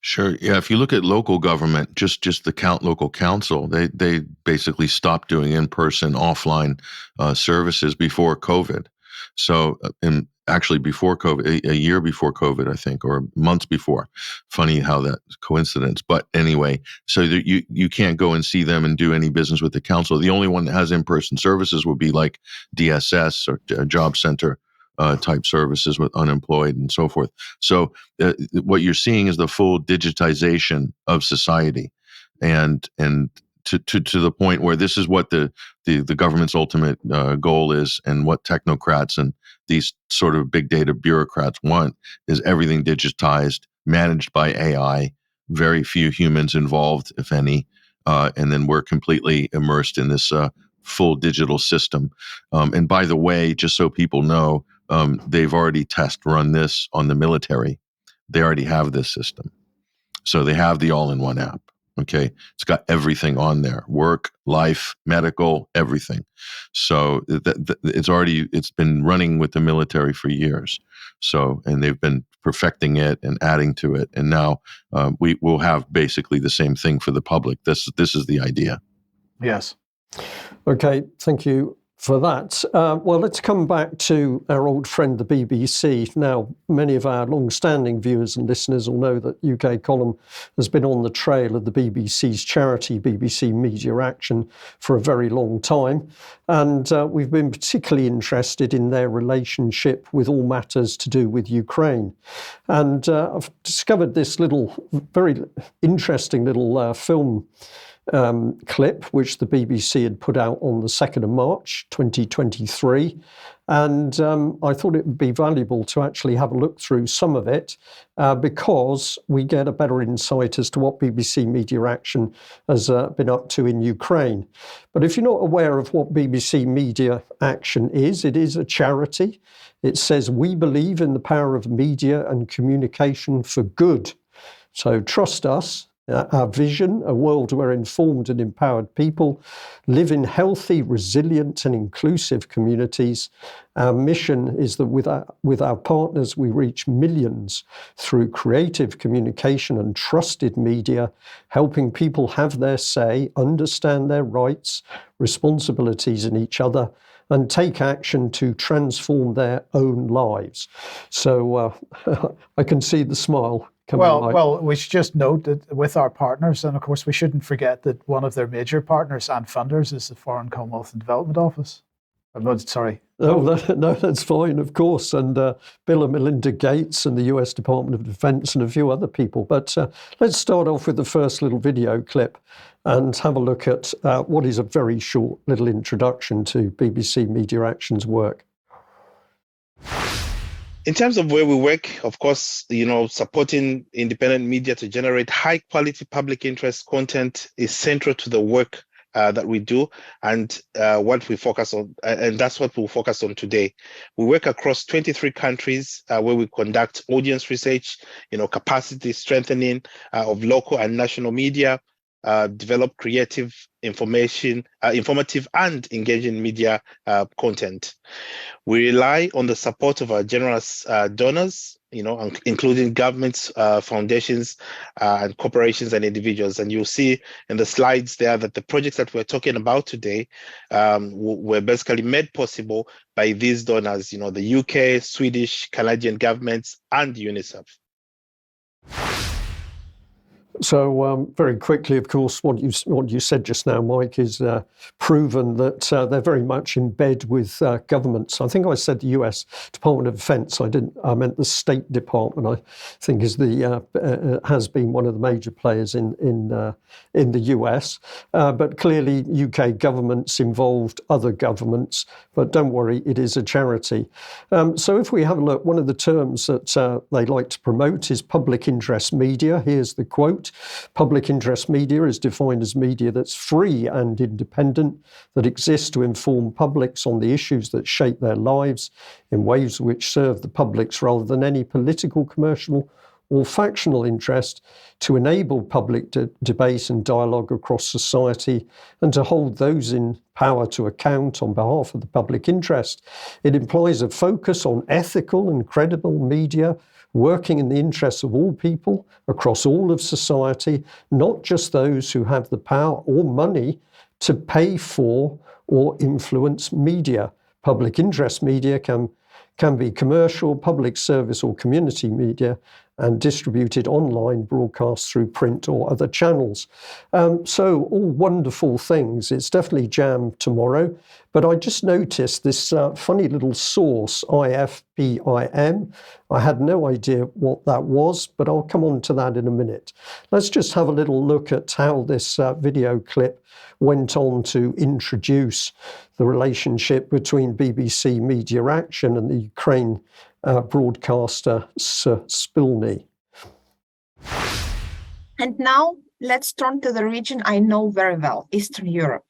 S3: Sure. Yeah. If you look at local government, just the local council, they basically stopped doing in-person offline services before COVID. So, and actually before COVID, a year before COVID, I think, or months before. Funny how that coincidence. But anyway, so that you can't go and see them and do any business with the council. The only one that has in-person services would be like DSS or Job Center type services with unemployed and so forth. So what you're seeing is the full digitization of society, and to the point where this is what the government's ultimate goal is, and what technocrats and these sort of big data bureaucrats want is everything digitized, managed by AI, very few humans involved, if any, and then we're completely immersed in this full digital system. And by the way, just so people know, they've already test run this on the military. They already have this system. So they have the all-in-one app. Okay. It's got everything on there: work, life, medical, everything. So it's been running with the military for years. So, and they've been perfecting it and adding to it. And now we will have basically the same thing for the public. This is the idea.
S2: Yes.
S1: Okay, thank you for that. Well, let's come back to our old friend, the BBC. Now, many of our long-standing viewers and listeners will know that UK Column has been on the trail of the BBC's charity, BBC Media Action, for a very long time. And we've been particularly interested in their relationship with all matters to do with Ukraine. And I've discovered this very interesting little film clip, which the BBC had put out on the 2nd of March, 2023. And I thought it would be valuable to actually have a look through some of it because we get a better insight as to what BBC Media Action has been up to in Ukraine. But if you're not aware of what BBC Media Action is, it is a charity. It says, "We believe in the power of media and communication for good. So trust us. Our vision, a world where informed and empowered people live in healthy, resilient and inclusive communities. Our mission is that with our partners, we reach millions through creative communication and trusted media, helping people have their say, understand their rights, responsibilities in each other, and take action to transform their own lives." So I can see the smile.
S2: Well, we should just note that with our partners, and of course we shouldn't forget that one of their major partners and funders is the Foreign Commonwealth and Development Office. Sorry.
S1: No, that's fine, of course. And Bill and Melinda Gates and the US Department of Defense and a few other people. But let's start off with the first little video clip and have a look at what is a very short little introduction to BBC Media Action's work.
S6: In terms of where we work, of course, supporting independent media to generate high quality public interest content is central to the work that we do and what we focus on. And that's what we'll focus on today. We work across 23 countries where we conduct audience research, capacity strengthening of local and national media, develop creative informative and engaging media content. We rely on the support of our generous donors, including governments, foundations, and corporations and individuals. And you'll see in the slides there that the projects that we're talking about today were basically made possible by these donors, the UK, Swedish, Canadian governments, and UNICEF.
S1: So very quickly, of course, what you said just now, Mike, is proven that they're very much in bed with governments. I think I said the US Department of Defense. I meant the State Department. I think is has been one of the major players in the US. But clearly, UK governments involved other governments. But don't worry, it is a charity. So if we have a look, one of the terms that they like to promote is public interest media. Here's the quote. Public interest media is defined as media that's free and independent, that exists to inform publics on the issues that shape their lives in ways which serve the publics rather than any political, commercial or factional interest, to enable public debate and dialogue across society and to hold those in power to account on behalf of the public interest. It implies a focus on ethical and credible media working in the interests of all people across all of society, not just those who have the power or money to pay for or influence media. Public interest media can can be commercial, public service or community media, and distributed online, broadcast through print or other channels. So all wonderful things. It's definitely jammed tomorrow. But I just noticed this funny little source, IFPIM. I had no idea what that was, but I'll come on to that in a minute. Let's just have a little look at how this video clip went on to introduce the relationship between BBC Media Action and the Ukraine broadcaster Spilny.
S7: And now let's turn to the region I know very well, Eastern Europe.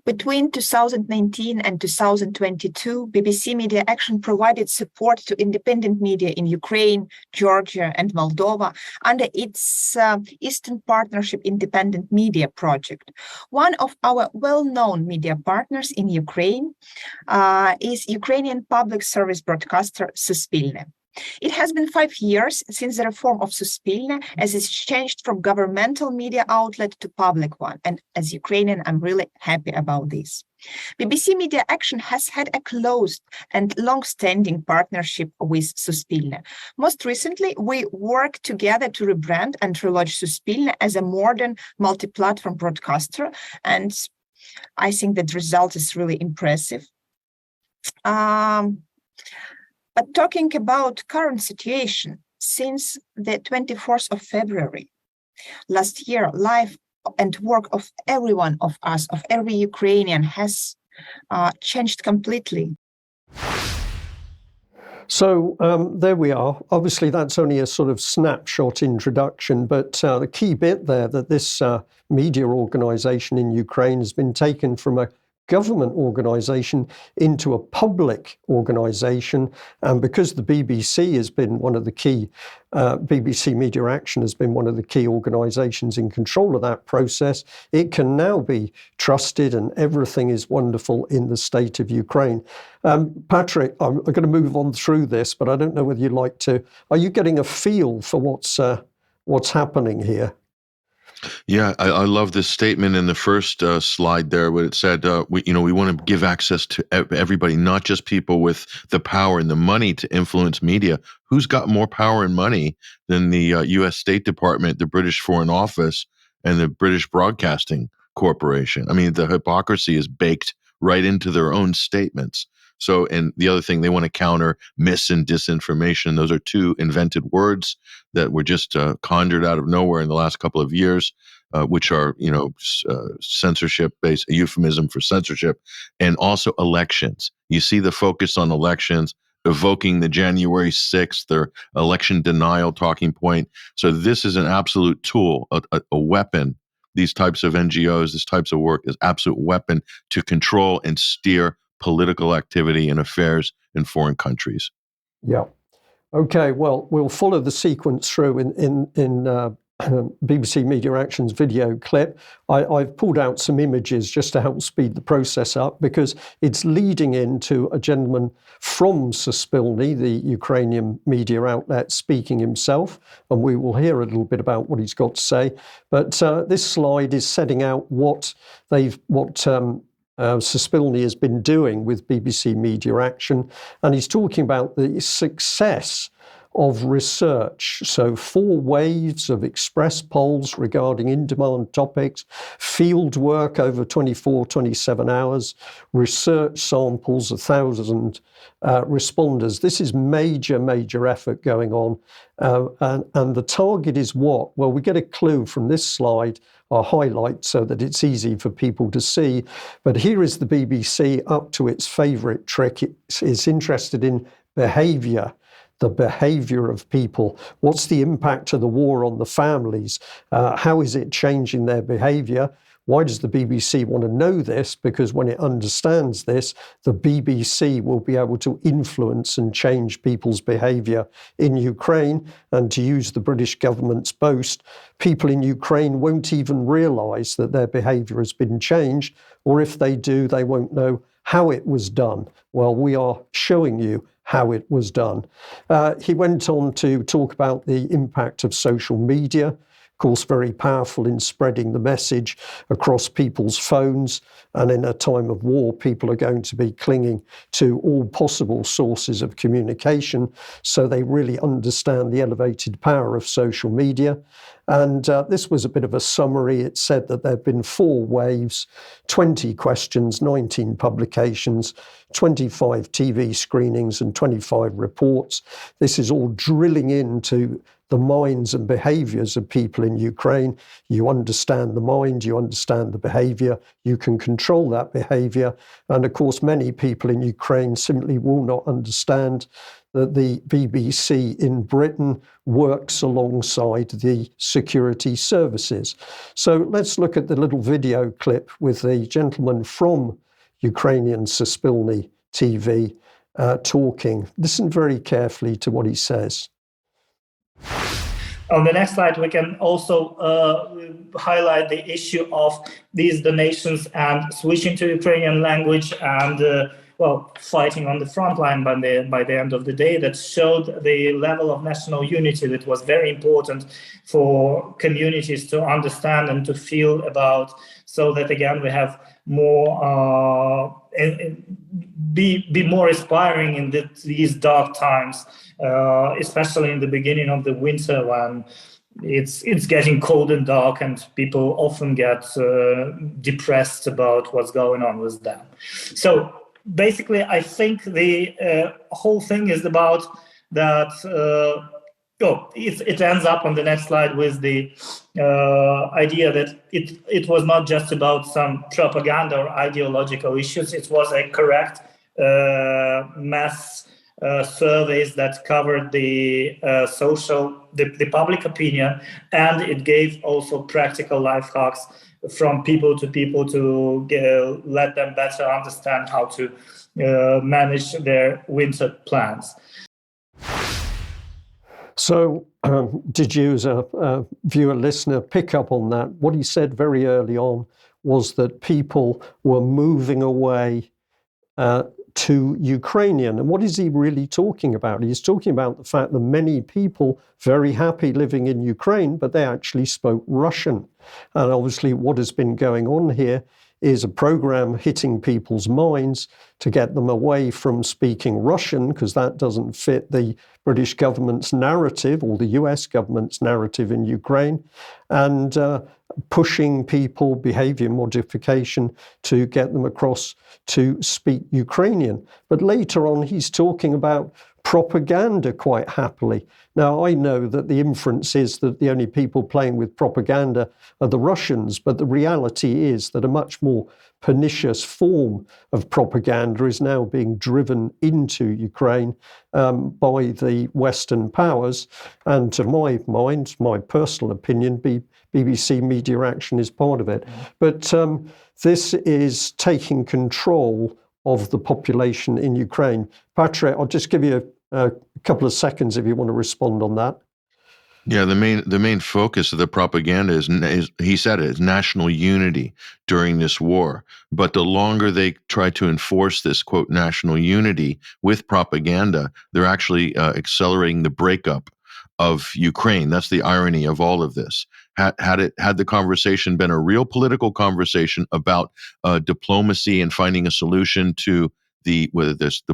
S7: Between 2019 and 2022, BBC Media Action provided support to independent media in Ukraine, Georgia, and Moldova under its Eastern Partnership Independent Media Project. One of our well-known media partners in Ukraine is Ukrainian public service broadcaster Suspilne. It has been 5 years since the reform of Suspilne, as it's changed from governmental media outlet to public one. And as Ukrainian, I'm really happy about this. BBC Media Action has had a close and long-standing partnership with Suspilne. Most recently, we worked together to rebrand and relaunch Suspilne as a modern multi-platform broadcaster. And I think that the result is really impressive. But talking about current situation, since the 24th of February last year, life and work of every one of us, of every Ukrainian, has changed completely.
S1: So there we are. Obviously, that's only a sort of snapshot introduction, but the key bit there that this media organization in Ukraine has been taken from a government organisation into a public organisation, and because the BBC has been one of the key, BBC Media Action has been one of the key organisations in control of that process, it can now be trusted and everything is wonderful in the state of Ukraine. Patrick, I'm going to move on through this, but I don't know whether you'd like to. Are you getting a feel for what's happening here?
S3: Yeah, I love this statement in the first slide there, where it said, we want to give access to everybody, not just people with the power and the money to influence media. Who's got more power and money than the U.S. State Department, the British Foreign Office, and the British Broadcasting Corporation? I mean, the hypocrisy is baked right into their own statements. So, and the other thing, they want to counter mis and disinformation. Those are two invented words that were just conjured out of nowhere in the last couple of years, which are, censorship-based, a euphemism for censorship, and also elections. You see the focus on elections, evoking the January 6th, their election denial talking point. So this is an absolute tool, a weapon. These types of NGOs, this types of work is absolute weapon to control and steer political activity and affairs in foreign countries.
S1: Yeah. Okay. Well, we'll follow the sequence through in BBC Media Action's video clip. I've pulled out some images just to help speed the process up, because it's leading into a gentleman from Suspilny, the Ukrainian media outlet, speaking himself, and we will hear a little bit about what he's got to say. But this slide is setting out what Suspilny has been doing with BBC Media Action, and he's talking about the success of research. So 4 waves of express polls regarding in-demand topics, field work over 24, 27 hours, research samples, 1,000 responders. This is major effort going on. And the target is what? Well, we get a clue from this slide, I'll highlight so that it's easy for people to see. But here is the BBC up to its favourite trick. It's interested in behaviour. The behaviour of people. What's the impact of the war on the families? How is it changing their behaviour? Why does the BBC want to know this? Because when it understands this, the BBC will be able to influence and change people's behaviour in Ukraine. And to use the British government's boast, people in Ukraine won't even realise that their behaviour has been changed, or if they do, they won't know how it was done. Well, we are showing you how it was done. He went on to talk about the impact of social media, course, very powerful in spreading the message across people's phones. And in a time of war, people are going to be clinging to all possible sources of communication. So they really understand the elevated power of social media. And this was a bit of a summary. It said that there have been 4 waves, 20 questions, 19 publications, 25 TV screenings and 25 reports. This is all drilling into the minds and behaviours of people in Ukraine. You understand the mind, you understand the behaviour, you can control that behaviour. And of course, many people in Ukraine simply will not understand that the BBC in Britain works alongside the security services. So let's look at the little video clip with the gentleman from Ukrainian Suspilny TV talking. Listen very carefully to what he says.
S8: On the next slide, we can also highlight the issue of these donations and switching to Ukrainian language and fighting on the front line by the end of the day. That showed the level of national unity that was very important for communities to understand and to feel about, so that again we have more be more inspiring in these dark times, especially in the beginning of the winter when it's getting cold and dark and people often get depressed about what's going on with them. So basically, I think the whole thing is about that. It ends up on the next slide with the idea that it was not just about some propaganda or ideological issues. It was a correct mass surveys that covered the public opinion, and it gave also practical life hacks from people to let them better understand how to manage their winter plans.
S1: So did you, as a viewer, listener, pick up on that? What he said very early on was that people were moving away to Ukrainian. And what is he really talking about? He's talking about the fact that many people very happy living in Ukraine, but they actually spoke Russian. And obviously what has been going on here is a program hitting people's minds to get them away from speaking Russian, because that doesn't fit the British government's narrative or the US government's narrative in Ukraine, and pushing people, behavior modification, to get them across to speak Ukrainian. But later on, he's talking about propaganda quite happily. Now, I know that the inference is that the only people playing with propaganda are the Russians, but the reality is that a much more pernicious form of propaganda is now being driven into Ukraine by the Western powers. And to my mind, my personal opinion, BBC Media Action is part of it. But this is taking control of the population in Ukraine. Patrick, I'll just give you a couple of seconds if you want to respond on that.
S3: Yeah, the main focus of the propaganda is he said it, is national unity during this war. But the longer they try to enforce this, quote, national unity with propaganda, they're actually accelerating the breakup of Ukraine. That's the irony of all of this. Had the conversation been a real political conversation about diplomacy and finding a solution to the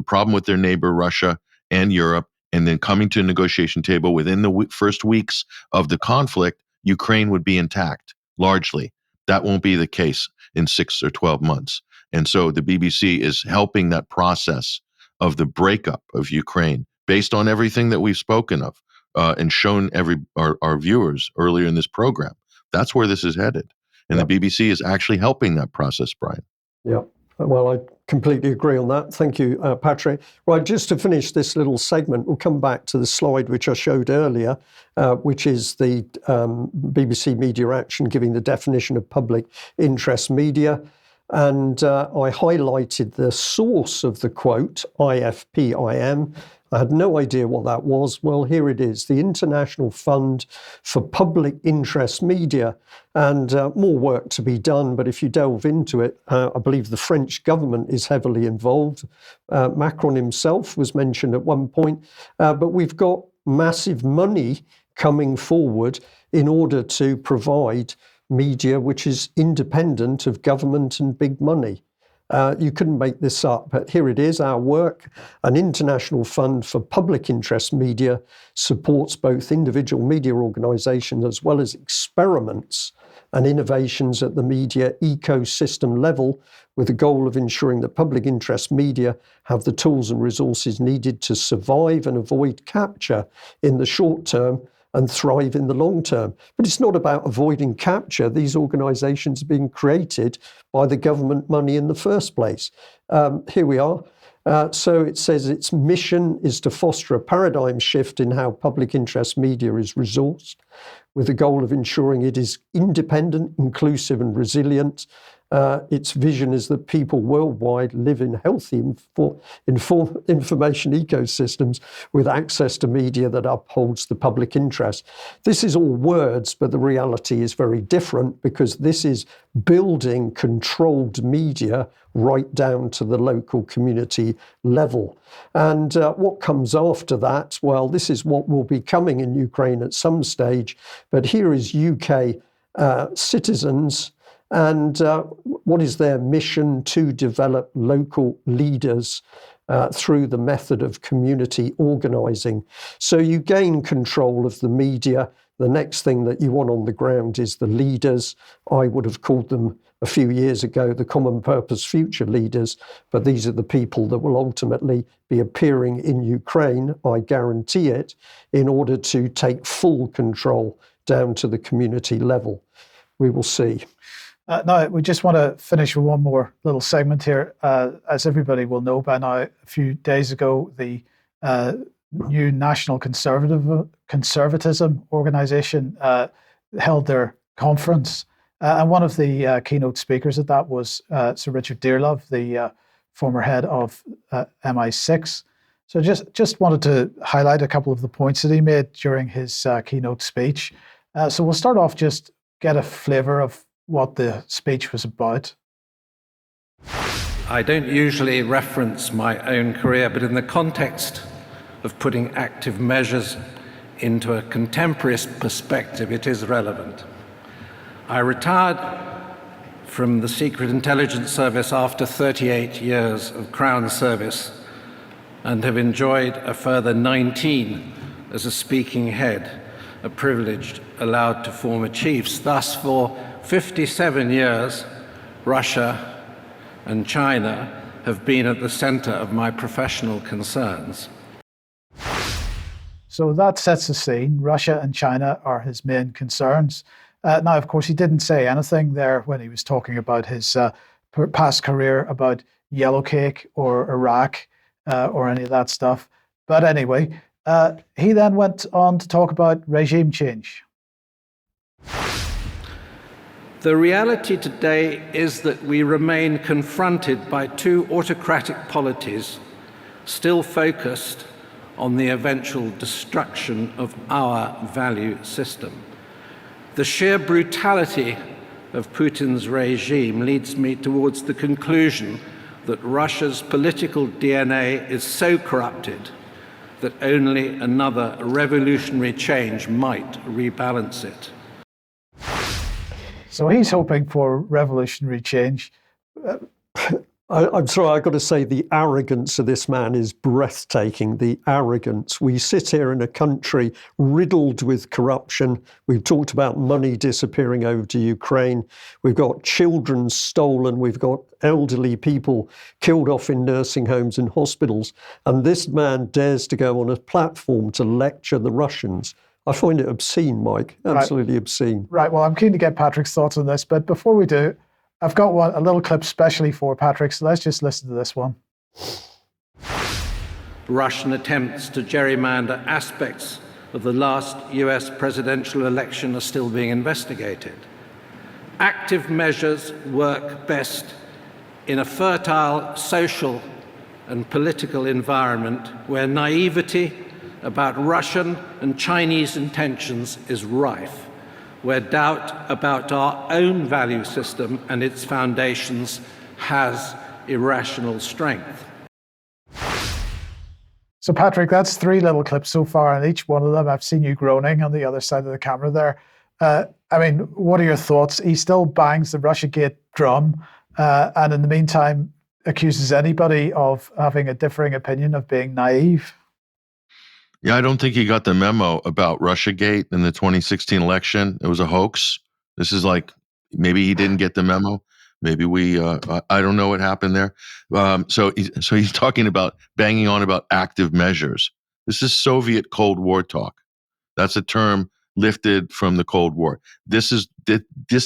S3: problem with their neighbor Russia and Europe, and then coming to a negotiation table within the first weeks of the conflict, Ukraine would be intact, largely. That won't be the case in 6 or 12 months. And so the BBC is helping that process of the breakup of Ukraine, based on everything that we've spoken of and shown our viewers earlier in this program. That's where this is headed. And the BBC is actually helping that process, Brian.
S1: Yeah. Well, I completely agree on that. Thank you, Patrick. Right, just to finish this little segment, we'll come back to the slide which I showed earlier, which is the BBC Media Action giving the definition of public interest media. And I highlighted the source of the quote, IFPIM. I had no idea what that was. Well, here it is, the International Fund for Public Interest Media, and more work to be done. But if you delve into it, I believe the French government is heavily involved. Macron himself was mentioned at one point, but we've got massive money coming forward in order to provide media which is independent of government and big money. You couldn't make this up, but here it is, our work. An international fund for public interest media supports both individual media organisations as well as experiments and innovations at the media ecosystem level, with the goal of ensuring that public interest media have the tools and resources needed to survive and avoid capture in the short term and thrive in the long term. But it's not about avoiding capture. These organisations are being created by the government money in the first place. Here we are. So it says its mission is to foster a paradigm shift in how public interest media is resourced, with the goal of ensuring it is independent, inclusive and resilient. Its vision is that people worldwide live in healthy information ecosystems with access to media that upholds the public interest. This is all words, but the reality is very different, because this is building controlled media right down to the local community level. And what comes after that? Well, this is what will be coming in Ukraine at some stage. But here is UK citizens. And what is their mission? To develop local leaders through the method of community organising. So you gain control of the media. The next thing that you want on the ground is the leaders. I would have called them a few years ago the common purpose future leaders, but these are the people that will ultimately be appearing in Ukraine, I guarantee it, in order to take full control down to the community level. We will see.
S2: Now, we just want to finish with one more little segment here. As everybody will know by now, a few days ago, the new National Conservatism organisation held their conference. And one of the keynote speakers at that was Sir Richard Dearlove, the former head of MI6. So just wanted to highlight a couple of the points that he made during his keynote speech. So we'll start off, just get a flavour of what the speech was about.
S9: I don't usually reference my own career, but in the context of putting active measures into a contemporary perspective, it is relevant. I retired from the Secret Intelligence Service after 38 years of Crown service and have enjoyed a further 19 as a speaking head, a privilege allowed to former chiefs. Thus, for 57 years, Russia and China have been at the center of my professional concerns.
S2: So that sets the scene. Russia and China are his main concerns. Now, of course, he didn't say anything there when he was talking about his past career, about yellowcake or Iraq or any of that stuff. But anyway, he then went on to talk about regime change.
S9: The reality today is that we remain confronted by two autocratic polities still focused on the eventual destruction of our value system. The sheer brutality of Putin's regime leads me towards the conclusion that Russia's political DNA is so corrupted that only another revolutionary change might rebalance it.
S2: So he's hoping for revolutionary change.
S1: I'm sorry, I've got to say the arrogance of this man is breathtaking, the arrogance. We sit here in a country riddled with corruption. We've talked about money disappearing over to Ukraine. We've got children stolen. We've got elderly people killed off in nursing homes and hospitals. And this man dares to go on a platform to lecture the Russians. I find it obscene, Mike, absolutely obscene.
S2: Right, well, I'm keen to get Patrick's thoughts on this, but before we do, I've got a little clip specially for Patrick, so let's just listen to this one.
S9: Russian attempts to gerrymander aspects of the last US presidential election are still being investigated. Active measures work best in a fertile social and political environment where naivety about Russian and Chinese intentions is rife, where doubt about our own value system and its foundations has irrational strength.
S2: So, Patrick, that's 3 little clips so far, and each one of them, I've seen you groaning on the other side of the camera there. I mean, what are your thoughts? He still bangs the Russiagate drum, and in the meantime, accuses anybody of having a differing opinion of being naive.
S3: Yeah, I don't think he got the memo about Russiagate in the 2016 election. It was a hoax. This is like, maybe he didn't get the memo. Maybe I don't know what happened there. So he's talking about banging on about active measures. This is Soviet Cold War talk. That's a term lifted from the Cold War. This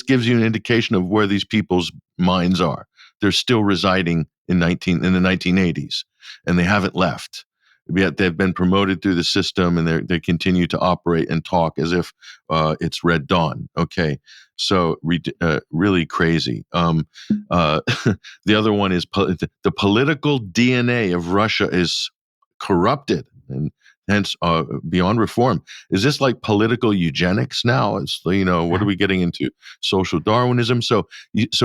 S3: gives you an indication of where these people's minds are. They're still residing in the 1980s, and they haven't left. Yet they've been promoted through the system, and they continue to operate and talk as if it's Red Dawn. Okay, so really crazy. The other one is the political DNA of Russia is corrupted, and hence beyond reform. Is this like political eugenics now? It's, what are we getting into? Social Darwinism. It's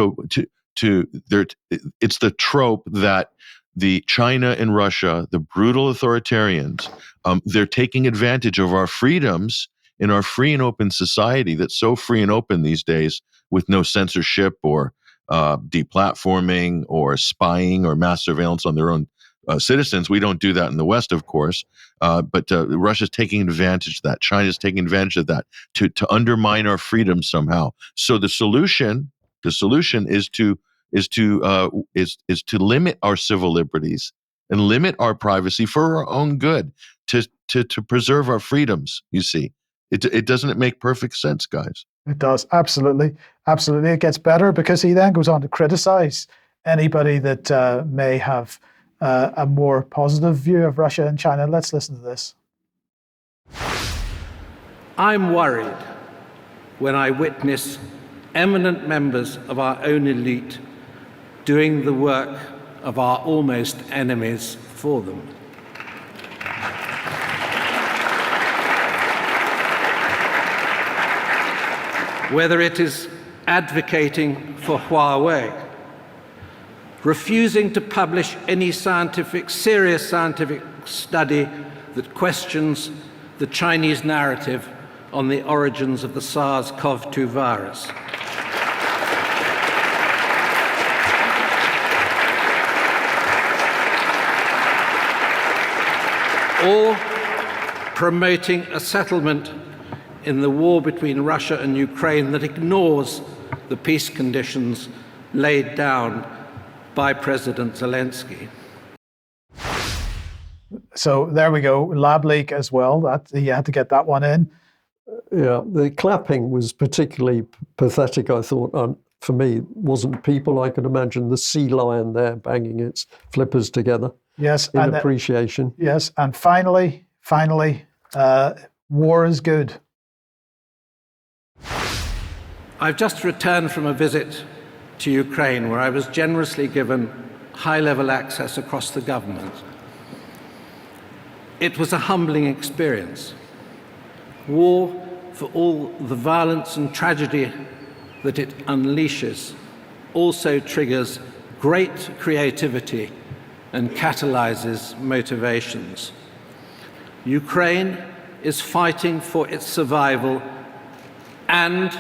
S3: the trope that the China and Russia, the brutal authoritarians, they're taking advantage of our freedoms in our free and open society that's so free and open these days, with no censorship or deplatforming or spying or mass surveillance on their own citizens. We don't do that in the West, of course, but Russia's taking advantage of that. China's taking advantage of that to undermine our freedom somehow. So the solution is to limit our civil liberties and limit our privacy for our own good, to preserve our freedoms. You see, it doesn't make perfect sense, guys.
S2: It does, absolutely. It gets better because he then goes on to criticize anybody that may have a more positive view of Russia and China. Let's listen to this.
S9: I'm worried when I witness eminent members of our own elite doing the work of our almost enemies for them. Whether it is advocating for Huawei, refusing to publish any serious scientific study that questions the Chinese narrative on the origins of the SARS-CoV-2 virus, or promoting a settlement in the war between Russia and Ukraine that ignores the peace conditions laid down by President Zelensky.
S2: So there we go, lab leak as well. That you had to get that one in.
S1: Yeah, the clapping was particularly pathetic, I thought. For me, it wasn't people. I could imagine the sea lion there banging its flippers together.
S2: Yes,
S1: in appreciation.
S2: Yes, and finally, war is good.
S9: I've just returned from a visit to Ukraine, where I was generously given high-level access across the government. It was a humbling experience. War, for all the violence and tragedy that it unleashes, also triggers great creativity and catalyzes motivations. Ukraine is fighting for its survival and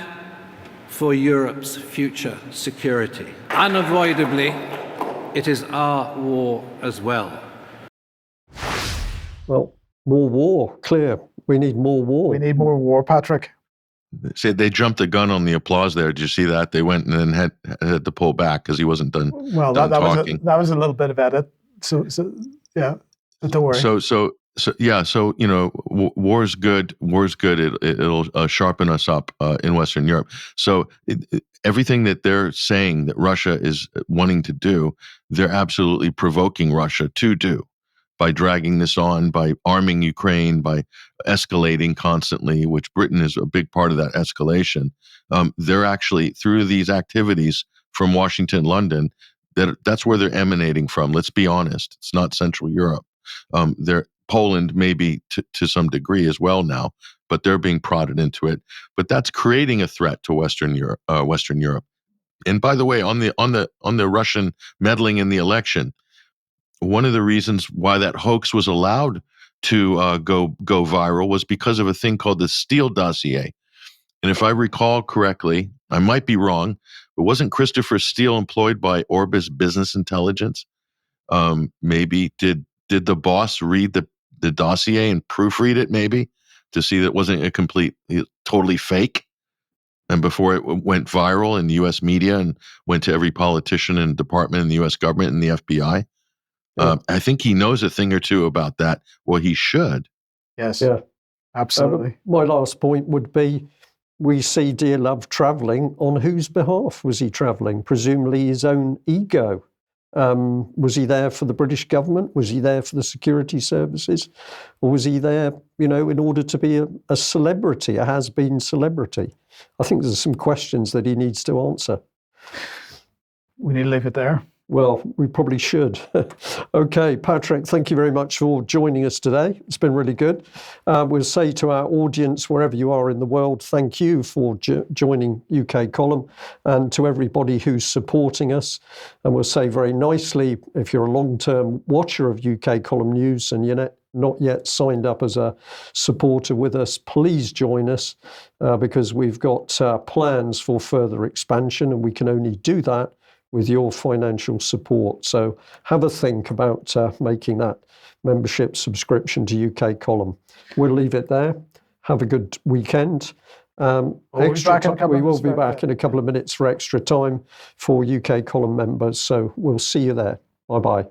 S9: for Europe's future security. Unavoidably, it is our war as well.
S1: Well, more war, clear. We need more war.
S2: We need more war, Patrick.
S3: They jumped the gun on the applause there. Did you see that? They went and then had to pull back because he wasn't done.
S2: Well,
S3: done
S2: that
S3: talking.
S2: was a little bit of edit. So yeah, but don't worry.
S3: So war is good. War is good. It'll sharpen us up in Western Europe. So everything that they're saying that Russia is wanting to do, they're absolutely provoking Russia to do, by dragging this on, by arming Ukraine, by escalating constantly, which Britain is a big part of that escalation. They're actually, through these activities from Washington, London, that's where they're emanating from. Let's be honest. It's not Central Europe. Poland maybe to some degree as well now, but they're being prodded into it. But that's creating a threat to Western Europe. And by the way, on the Russian meddling in the election, one of the reasons why that hoax was allowed to go viral was because of a thing called the Steele dossier. And if I recall correctly, I might be wrong, but wasn't Christopher Steele employed by Orbis Business Intelligence? Maybe did the boss read the dossier and proofread it, maybe, to see that it wasn't totally fake? And before it went viral in the U.S. media and went to every politician and department in the U.S. government and the FBI, I think he knows a thing or two about that. Well, he should.
S2: Yes.
S1: Yeah.
S2: Absolutely.
S1: My last point would be, we see Dear Love travelling. On whose behalf was he travelling? Presumably his own ego. Was he there for the British government? Was he there for the security services? Or was he there, in order to be a celebrity, a has-been celebrity? I think there's some questions that he needs to answer.
S2: We need to leave it there.
S1: Well, we probably should. Okay, Patrick, thank you very much for joining us today. It's been really good. We'll say to our audience, wherever you are in the world, thank you for joining UK Column, and to everybody who's supporting us. And we'll say very nicely, if you're a long-term watcher of UK Column News and you're not yet signed up as a supporter with us, please join us, because we've got plans for further expansion, and we can only do that with your financial support. So have a think about making that membership subscription to UK Column. We'll leave it there. Have a good weekend. We will be back in a couple of minutes for extra time for UK Column members. So we'll see you there. Bye-bye.